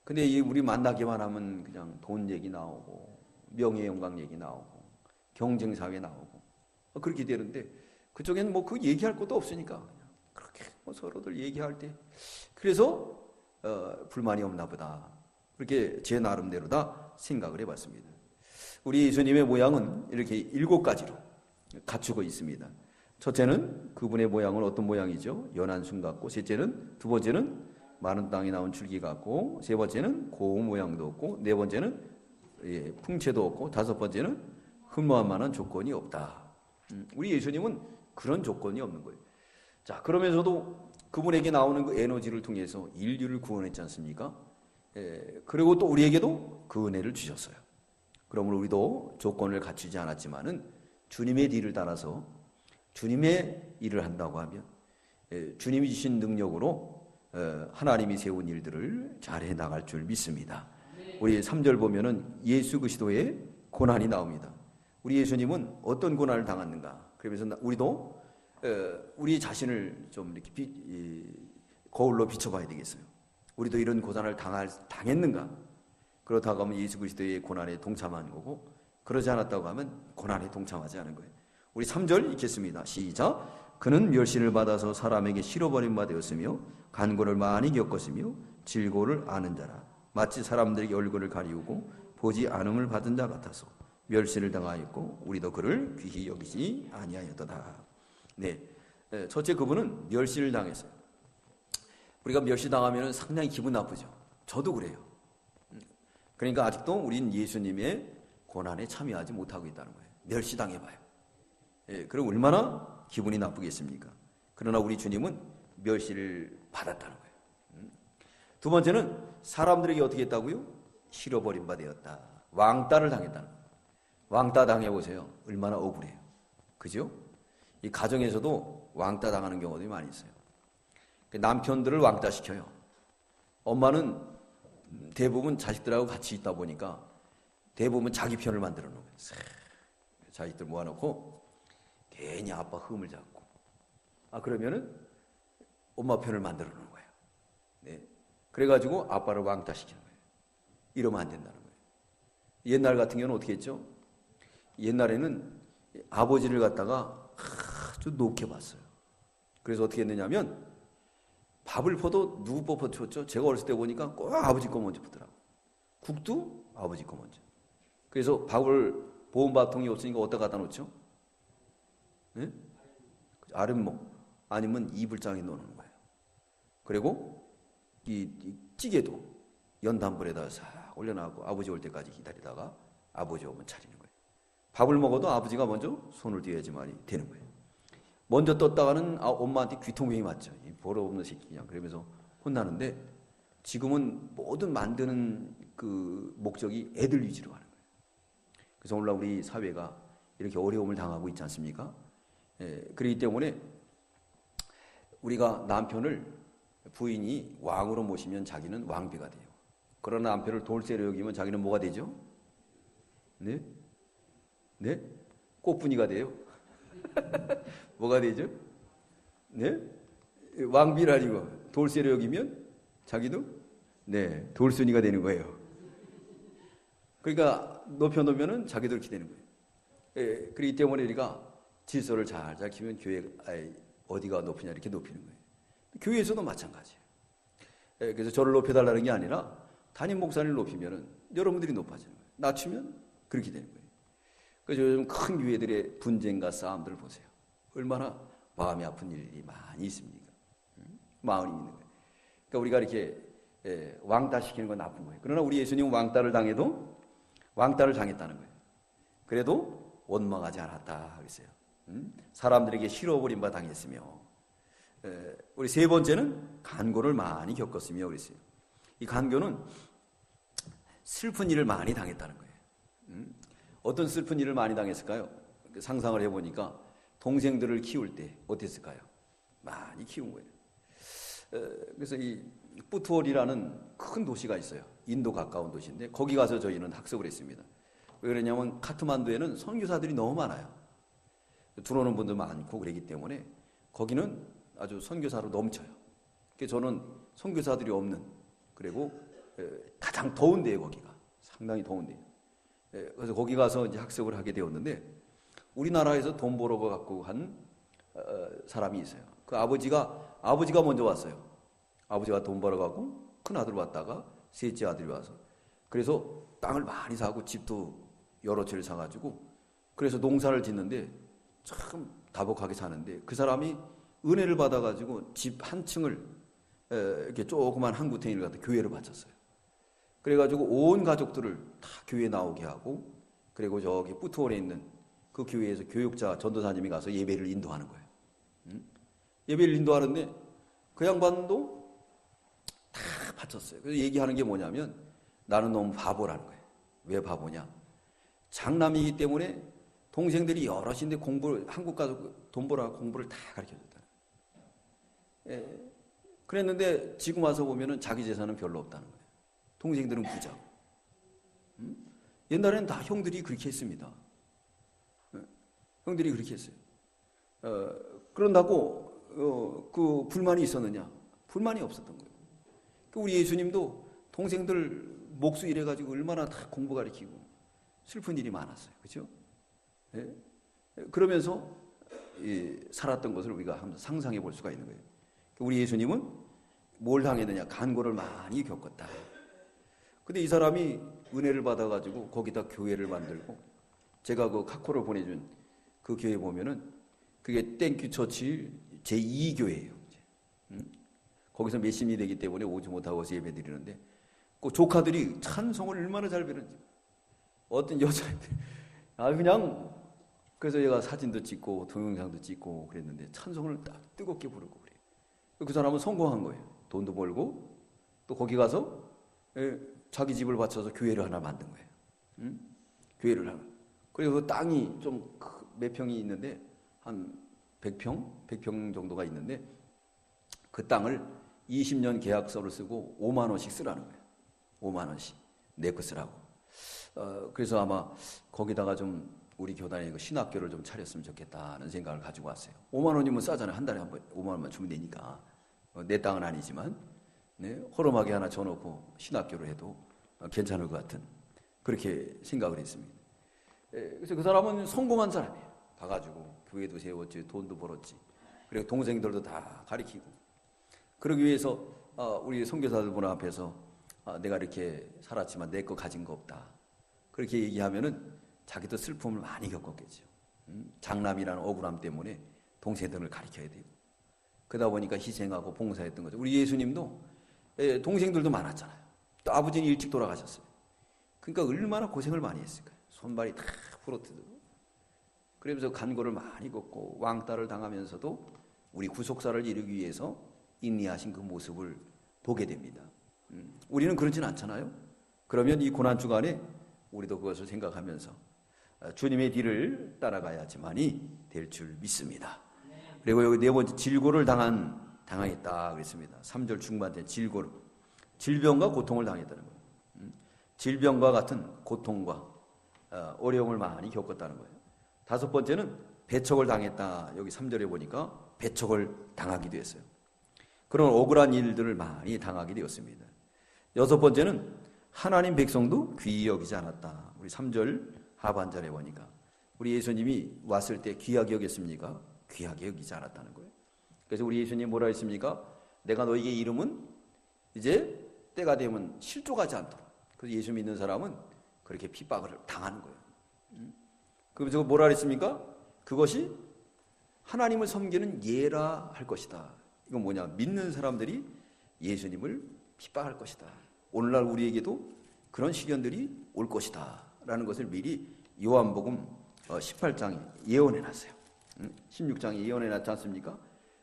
근데 우리 만나기만 하면 그냥 돈 얘기 나오고 명예 영광 얘기 나오고 경쟁 사회 나오고 그렇게 되는데 그쪽에는 뭐 그 얘기할 것도 없으니까 그냥 그렇게 뭐 서로들 얘기할 때 그래서 불만이 없나 보다. 그렇게 제 나름대로 다 생각을 해봤습니다. 우리 예수님의 모양은 이렇게 7가지로 갖추고 있습니다. 첫째는 그분의 모양은 어떤 모양이죠? 연한 순 같고, 셋째는 두 번째는 마른 땅에 나온 줄기 같고, 세 번째는 고운 모양도 없고, 네 번째는 풍채도 없고, 다섯 번째는 흠모할 만한 조건이 없다. 우리 예수님은 그런 조건이 없는 거예요. 자, 그러면서도 그분에게 나오는 그 에너지를 통해서 인류를 구원했지 않습니까? 그리고 또 우리에게도 그 은혜를 주셨어요. 그러므로 우리도 조건을 갖추지 않았지만은 주님의 뒤를 따라서 주님의 일을 한다고 하면 주님이 주신 능력으로 하나님이 세운 일들을 잘해 나갈 줄 믿습니다. 우리 3절 보면은 예수 그리스도의 고난이 나옵니다. 우리 예수님은 어떤 고난을 당했는가? 그러면서 우리도 우리 자신을 좀 이렇게 거울로 비춰봐야 되겠어요. 우리도 이런 고난을 당했는가? 그렇다고 하면 예수 그리스도의 고난에 동참한 거고, 그러지 않았다고 하면 고난에 동참하지 않은 거예요. 우리 3절 읽겠습니다. 시작. 그는 멸시를 받아서 사람에게 실어버린 바 되었으며 간고를 많이 겪었으며 질고를 아는 자라. 마치 사람들에게 얼굴을 가리우고 보지 않음을 받은 자 같아서 멸시를 당하였고 우리도 그를 귀히 여기지 아니하였도다. 네, 첫째, 그분은 멸시를 당했어요. 우리가 멸시당하면 상당히 기분 나쁘죠. 저도 그래요. 그러니까 아직도 우린 예수님의 고난에 참여하지 못하고 있다는 거예요. 멸시당해봐요. 그럼 얼마나 기분이 나쁘겠습니까? 그러나 우리 주님은 멸시를 받았다는 거예요. 두 번째는 사람들에게 어떻게 했다고요? 실어버린 바 되었다. 왕따를 당했다는 거예요. 왕따 당해보세요. 얼마나 억울해요. 그죠? 이 가정에서도 왕따 당하는 경우들이 많이 있어요. 남편들을 왕따 시켜요. 엄마는 대부분 자식들하고 같이 있다 보니까 대부분 자기 편을 만들어 놓은 거예요. 자식들 모아놓고 괜히 아빠 흠을 잡고, 그러면은 엄마 편을 만들어 놓은 거예요. 네. 그래가지고 아빠를 왕따 시키는 거예요. 이러면 안 된다는 거예요. 옛날 같은 경우는 어떻게 했죠? 옛날에는 아버지를 갖다가 아주 높게 봤어요. 그래서 어떻게 했느냐면 밥을 퍼도 누구 거 퍼줬죠? 제가 어렸을 때 보니까 꼭 아버지 거 먼저 퍼더라고요. 국도 아버지 거 먼저. 그래서 밥을 보온밥통이 없으니까 어디다 갖다 놓죠? 네? 아랫목 아니면 이불장에 넣어놓는 거예요. 그리고 이 찌개도 연탄불에다 싹 올려놔고 아버지 올 때까지 기다리다가 아버지 오면 차리는 거예요. 밥을 먹어도 아버지가 먼저 손을 띄어야지만이 되는 거예요. 먼저 떴다가는 엄마한테 귀통병이 맞죠. 이 버러없는 새끼 그냥 그러면서 혼나는데, 지금은 모든 만드는 그 목적이 애들 위주로 하는 거예요. 그래서 오늘날 우리 사회가 이렇게 어려움을 당하고 있지 않습니까? 그렇기 때문에 우리가 남편을 부인이 왕으로 모시면 자기는 왕비가 돼요. 그러나 남편을 돌쇠로 여기면 자기는 뭐가 되죠? 네? 네? 꽃분이가 돼요. 뭐가 되죠? 네? 왕비라니고 돌쇠로 여기면 자기도 네, 돌순이가 되는 거예요. 그러니까 높여놓으면 자기도 이렇게 되는 거예요. 그렇기 때문에 우리가 질서를 잘 지키면 교회 어디가 높으냐 이렇게 높이는 거예요. 교회에서도 마찬가지예요. 그래서 저를 높여달라는 게 아니라 담임 목사님을 높이면은 여러분들이 높아지는 거예요. 낮추면 그렇게 되는 거예요. 그래서 요즘 큰 교회들의 분쟁과 싸움들을 보세요. 얼마나 마음이 아픈 일이 많이 있습니까? 마음이 있는 거예요. 그러니까 우리가 이렇게 왕따시키는 건 나쁜 거예요. 그러나 우리 예수님은 왕따를 당해도 왕따를 당했다는 거예요. 그래도 원망하지 않았다 그랬어요. 사람들에게 실어버린 바 당했으며, 우리 세 번째는 간고를 많이 겪었으며 그랬어요. 이 간고는 슬픈 일을 많이 당했다는 거예요. 어떤 슬픈 일을 많이 당했을까요? 상상을 해보니까 동생들을 키울 때 어땠을까요? 많이 키운 거예요. 그래서 이 뿌투올이라는 큰 도시가 있어요. 인도 가까운 도시인데 거기 가서 저희는 학습을 했습니다. 왜 그러냐면 카트만두에는 선교사들이 너무 많아요. 들어오는 분도 많고 그러기 때문에 거기는 아주 선교사로 넘쳐요. 그래서 저는 선교사들이 없는, 그리고 가장 더운 데예요. 거기가 상당히 더운 데예요. 그래서 거기 가서 이제 학습을 하게 되었는데, 우리나라에서 돈 벌어 갖고 한 사람이 있어요. 그 아버지가 먼저 왔어요. 아버지가 돈 벌어 갖고 큰 아들 왔다가 셋째 아들이 와서, 그래서 땅을 많이 사고 집도 여러 채를 사가지고 그래서 농사를 짓는데 참 다복하게 사는데, 그 사람이 은혜를 받아가지고 집 한 층을 이렇게 조그만 한 구탱이를 갖다 교회로 바쳤어요. 그래가지고 온 가족들을 다 교회에 나오게 하고, 그리고 저기 뿌투올에 있는 그 교회에서 교육자 전도사님이 가서 예배를 인도하는 거예요. 예배를 인도하는데 그 양반도 다 바쳤어요. 그래서 얘기하는 게 뭐냐면, 나는 너무 바보라는 거예요. 왜 바보냐? 장남이기 때문에 동생들이 여럿인데 공부를, 한국 가서 돈 벌어 공부를 다 가르쳐줬다. 그랬는데 지금 와서 보면은 자기 재산은 별로 없다는 거예요. 동생들은 부자. 옛날에는 다 형들이 그렇게 했습니다. 형들이 그렇게 했어요. 그런다고 그 불만이 있었느냐? 불만이 없었던 거예요. 우리 예수님도 동생들 목수 일해가지고 얼마나 다 공부 가르치고 슬픈 일이 많았어요. 그렇죠? 예? 그러면서 살았던 것을 우리가 한번 상상해 볼 수가 있는 거예요. 우리 예수님은 뭘 당했느냐? 간고를 많이 겪었다. 근데 이 사람이 은혜를 받아가지고 거기다 교회를 만들고, 제가 그 카코를 보내준 그 교회 보면은 그게 땡큐 처치 제2교회예요. 거기서 메신이 되기 때문에 오지 못하고 예배 드리는데, 그 조카들이 찬송을 얼마나 잘 배는지. 어떤 여자인데, 그냥, 그래서 얘가 사진도 찍고 동영상도 찍고 그랬는데 찬송을 딱 뜨겁게 부르고 그래요. 그 사람은 성공한 거예요. 돈도 벌고 또 거기 가서 자기 집을 바쳐서 교회를 하나 만든 거예요. 교회를 하나. 그리고 그 땅이 좀 몇 평이 있는데 한 100평 정도가 있는데, 그 땅을 20년 계약서를 쓰고 5만 원씩 쓰라는 거예요. 5만 원씩 내 거 쓰라고. 그래서 아마 거기다가 좀 우리 교단에 그 신학교를 좀 차렸으면 좋겠다는 생각을 가지고 왔어요. 5만 원이면 싸잖아요. 한 달에 한 번 5만 원만 주면 되니까. 내 땅은 아니지만, 네, 허름하게 하나 줘놓고 신학교를 해도 괜찮을 것 같은, 그렇게 생각을 했습니다. 그래서 그 사람은 성공한 사람이에요. 가가지고 교회도 세웠지, 돈도 벌었지, 그리고 동생들도 다 가르치고. 그러기 위해서 우리 선교사들분 앞에서 내가 이렇게 살았지만 내 거 가진 거 없다, 그렇게 얘기하면은 자기도 슬픔을 많이 겪었겠죠. 장남이라는 억울함 때문에 동생들을 가르쳐야 되고, 그러다 보니까 희생하고 봉사했던 거죠. 우리 예수님도 동생들도 많았잖아요. 또 아버지는 일찍 돌아가셨어요. 그러니까 얼마나 고생을 많이 했을까요? 손발이 다 부러뜨고, 그러면서 간고를 많이 걷고 왕따를 당하면서도 우리 구속사를 이루기 위해서 인내하신 그 모습을 보게 됩니다. 우리는 그러진 않잖아요. 그러면 이 고난 주간에 우리도 그것을 생각하면서 주님의 뒤를 따라가야지만이 될 줄 믿습니다. 그리고 여기 네 번째, 질고를 당했다 그랬습니다. 3절 중반에 질고를, 질병과 고통을 당했다는 거예요. 질병과 같은 고통과 어려움을 많이 겪었다는 거예요. 다섯 번째는 배척을 당했다. 여기 3절에 보니까 배척을 당하기도 했어요. 그런 억울한 일들을 많이 당하게 되었습니다. 여섯 번째는 하나님 백성도 귀히 여기지 않았다. 우리 3절 하반절에 보니까 우리 예수님이 왔을 때 귀하게 여겼습니까? 귀하게 여기지 않았다는 거예요. 그래서 우리 예수님 뭐라 했습니까? 내가 너에게 이름은 이제 때가 되면 실족하지 않도록. 그래서 예수 믿는 사람은 그렇게 핍박을 당하는 거예요. 그래서 뭐라 했습니까? 그것이 하나님을 섬기는 예라 할 것이다. 이건 뭐냐? 믿는 사람들이 예수님을 핍박할 것이다. 오늘날 우리에게도 그런 시련들이 올 것이다 라는 것을 미리 요한복음 18장에 예언해놨어요. 16장에 예언해놨지 않습니까?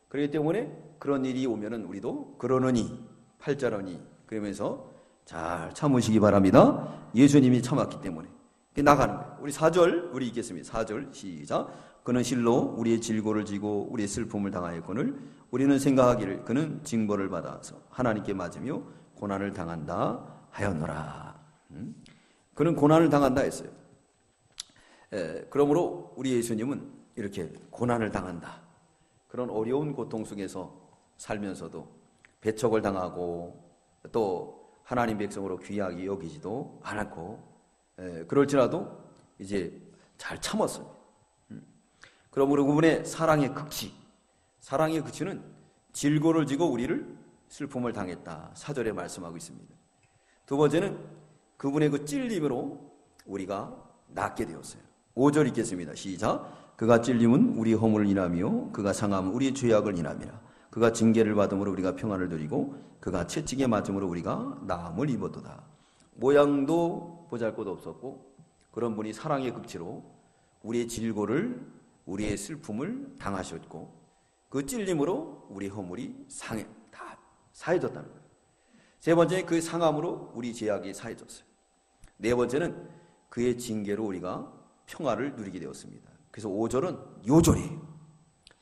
그렇기 때문에 그런 일이 오면은 우리도 그러느니 8절하니 그러면서 잘 참으시기 바랍니다. 예수님이 참았기 때문에 나가는 거예요. 우리 4절 우리 읽겠습니다. 4절 시작. 그는 실로 우리의 질고를 지고 우리의 슬픔을 당하였거늘 우리는 생각하기를 그는 징벌을 받아서 하나님께 맞으며 고난을 당한다 하였노라. 그는 고난을 당한다 했어요. 그러므로 우리 예수님은 이렇게 고난을 당한다. 그런 어려운 고통 속에서 살면서도 배척을 당하고 또 하나님 백성으로 귀하게 여기지도 않았고, 그럴지라도 이제 잘 참았어요. 그러므로 그분의 사랑의 극치, 사랑의 극치는 질고를 지고 우리를 슬픔을 당했다. 4절에 말씀하고 있습니다. 두 번째는 그분의 그 찔림으로 우리가 낫게 되었어요. 5절 읽겠습니다. 시작. 그가 찔림은 우리 허물을 인하며 그가 상함은 우리의 죄악을 인함이라. 그가 징계를 받음으로 우리가 평안을 누리고 그가 채찍에 맞음으로 우리가 나음을 입었도다. 모양도 보잘것 없었고 그런 분이 사랑의 극치로 우리의 질고를, 우리의 슬픔을 당하셨고 그 찔림으로 우리 허물이 다 사해졌다는 거예요. 세 번째는 그 상함으로 우리 죄악이 사해졌어요. 네 번째는 그의 징계로 우리가 평화를 누리게 되었습니다. 그래서 5절은 요절이에요.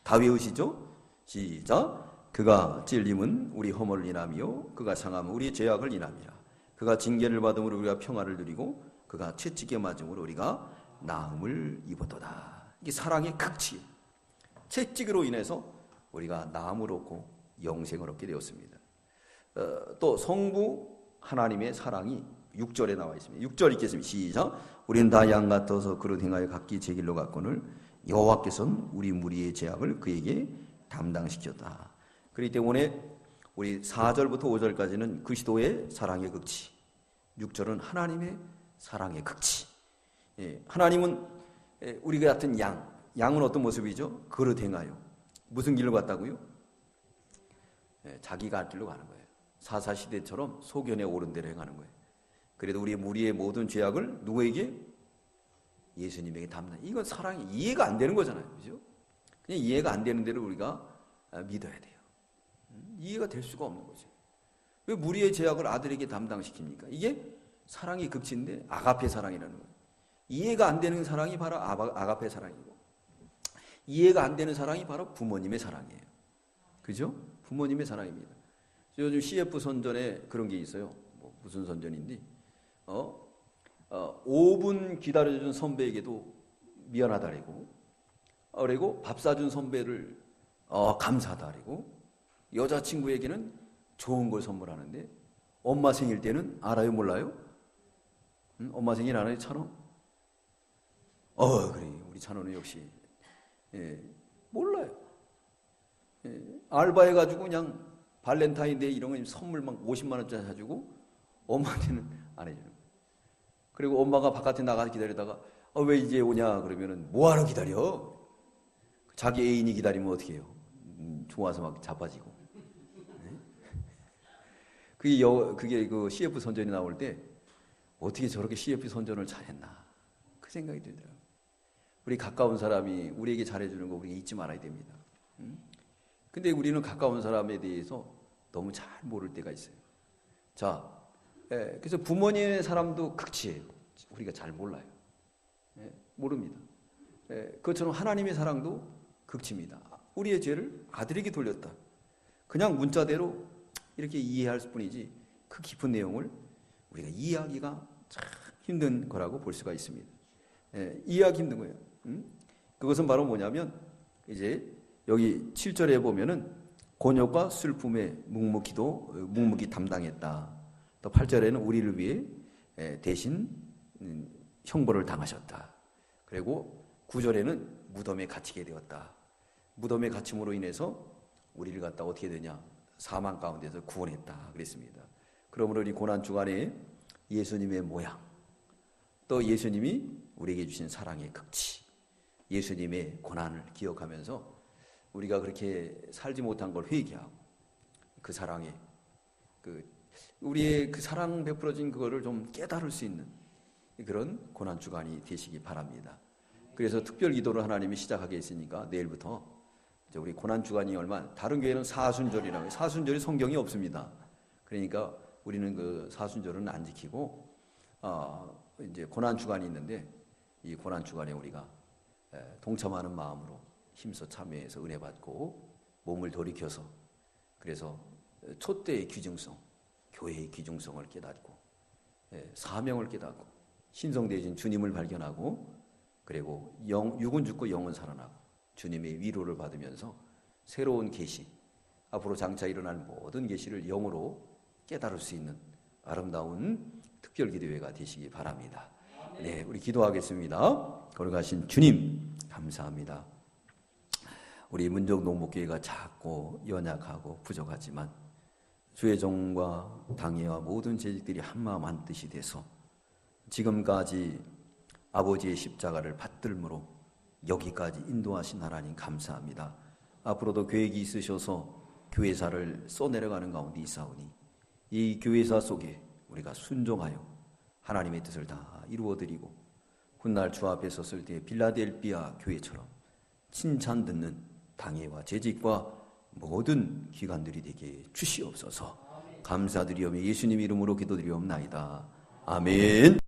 다 외우시죠? 시작. 그가 찔림은 우리 허물을 인하며 그가 상함은 우리의 죄악을 인함이라. 그가 징계를 받음으로 우리가 평화를 누리고 그가 채찍에 맞음으로 우리가 나음을 입었도다. 이게 사랑의 극치. 채찍으로 인해서 우리가 나음을 얻고 영생을 얻게 되었습니다. 또 성부 하나님의 사랑이 6절에 나와 있습니다. 6절 읽겠습니다. 시작. 우리는 다 양 같아서 그릇 행하여 각기 제 길로 갔거늘 여호와께서는 우리 무리의 죄악을 그에게 담당시켰다. 그렇기 때문에 우리 4절부터 5절까지는 그리스도의 사랑의 극치, 6절은 하나님의 사랑의 극치. 하나님은 우리 같은 양은 어떤 모습이죠? 그릇 행하여. 무슨 길로 갔다고요? 자기 갈 길로 가는 거예요. 사사시대처럼 소견에 오른 대로 행하는 거예요. 그래도 우리 무리의 모든 죄악을 누구에게? 예수님에게 담당. 이건 사랑이 이해가 안 되는 거잖아요. 그죠? 그냥 이해가 안 되는 대로 우리가 믿어야 돼요. 이해가 될 수가 없는 거죠. 왜 무리의 죄악을 아들에게 담당시킵니까? 이게 사랑의 극치인데 아가페 사랑이라는 거예요. 이해가 안 되는 사랑이 바로 아가페 사랑이고, 이해가 안 되는 사랑이 바로 부모님의 사랑이에요. 그죠? 부모님의 사랑입니다. 요즘 CF 선전에 그런 게 있어요. 무슨 선전인지 5분 기다려준 선배에게도 미안하다 그리고 밥 사준 선배를 감사하다 그리고 여자친구에게는 좋은 걸 선물하는데 엄마 생일 때는 알아요 몰라요? 엄마 생일 알아요 찬호? 그래 우리 찬호는 역시 몰라요. 알바해가지고 그냥 발렌타인데이 이런 거 선물 막 50만 원짜리 사주고 엄마한테는 안 해주는 거예요. 그리고 엄마가 바깥에 나가서 기다리다가 왜 이제 오냐 그러면은 뭐하러 기다려? 자기 애인이 기다리면 어떻게 해요? 좋아서 막 자빠지고. 그게 그 CF 선전이 나올 때 어떻게 저렇게 CF 선전을 잘했나 그 생각이 들더라고요. 우리 가까운 사람이 우리에게 잘해주는 거 우리 잊지 말아야 됩니다. 근데 우리는 가까운 사람에 대해서 너무 잘 모를 때가 있어요. 자, 그래서 부모님의 사람도 극치예요. 우리가 잘 몰라요. 모릅니다. 그것처럼 하나님의 사랑도 극치입니다. 우리의 죄를 아들에게 돌렸다. 그냥 문자대로 이렇게 이해할 뿐이지 그 깊은 내용을 우리가 이해하기가 참 힘든 거라고 볼 수가 있습니다. 이해하기 힘든 거예요. 그것은 바로 뭐냐면 이제 여기 7절에 보면은 곤욕과 슬픔에 묵묵히 담당했다. 또 8절에는 우리를 위해 대신 형벌을 당하셨다. 그리고 9절에는 무덤에 갇히게 되었다. 무덤에 갇힘으로 인해서 우리를 갖다 어떻게 되냐? 사망 가운데서 구원했다. 그랬습니다. 그러므로 이 고난 주간에 예수님의 모양, 또 예수님이 우리에게 주신 사랑의 극치, 예수님의 고난을 기억하면서 우리가 그렇게 살지 못한 걸 회개하고 그 사랑에 우리의 그 사랑 베풀어진 그거를 좀 깨달을 수 있는 그런 고난 주간이 되시기 바랍니다. 그래서 특별 기도를 하나님이 시작하게 했으니까 내일부터 이제 우리 고난 주간이 다른 교회는 사순절이라고 해요. 사순절이 성경이 없습니다. 그러니까 우리는 그 사순절은 안 지키고 이제 고난 주간이 있는데 이 고난 주간에 우리가 동참하는 마음으로 힘써 참여해서 은혜 받고 몸을 돌이켜서 그래서 촛대의 귀중성, 교회의 귀중성을 깨닫고 사명을 깨닫고 신성되신 주님을 발견하고 그리고 육은 죽고 영은 살아나고 주님의 위로를 받으면서 새로운 계시, 앞으로 장차 일어날 모든 계시를 영으로 깨달을 수 있는 아름다운 특별기도회가 되시기 바랍니다. 네, 우리 기도하겠습니다. 거룩하신 주님 감사합니다. 우리 문정동목교회가 작고 연약하고 부족하지만 주의 종과 당회와 모든 재직들이 한마음 한뜻이 돼서 지금까지 아버지의 십자가를 받들므로 여기까지 인도하신 하나님 감사합니다. 앞으로도 계획이 있으셔서 교회사를 쏘내려가는 가운데 있사오니 이 교회사 속에 우리가 순종하여 하나님의 뜻을 다 이루어드리고 훗날 주 앞에 섰을 때 빌라델비아 교회처럼 칭찬 듣는 당회와 재직과 모든 기관들이 되게 주시옵소서. 감사드리오며 예수님 이름으로 기도드리옵나이다. 아멘.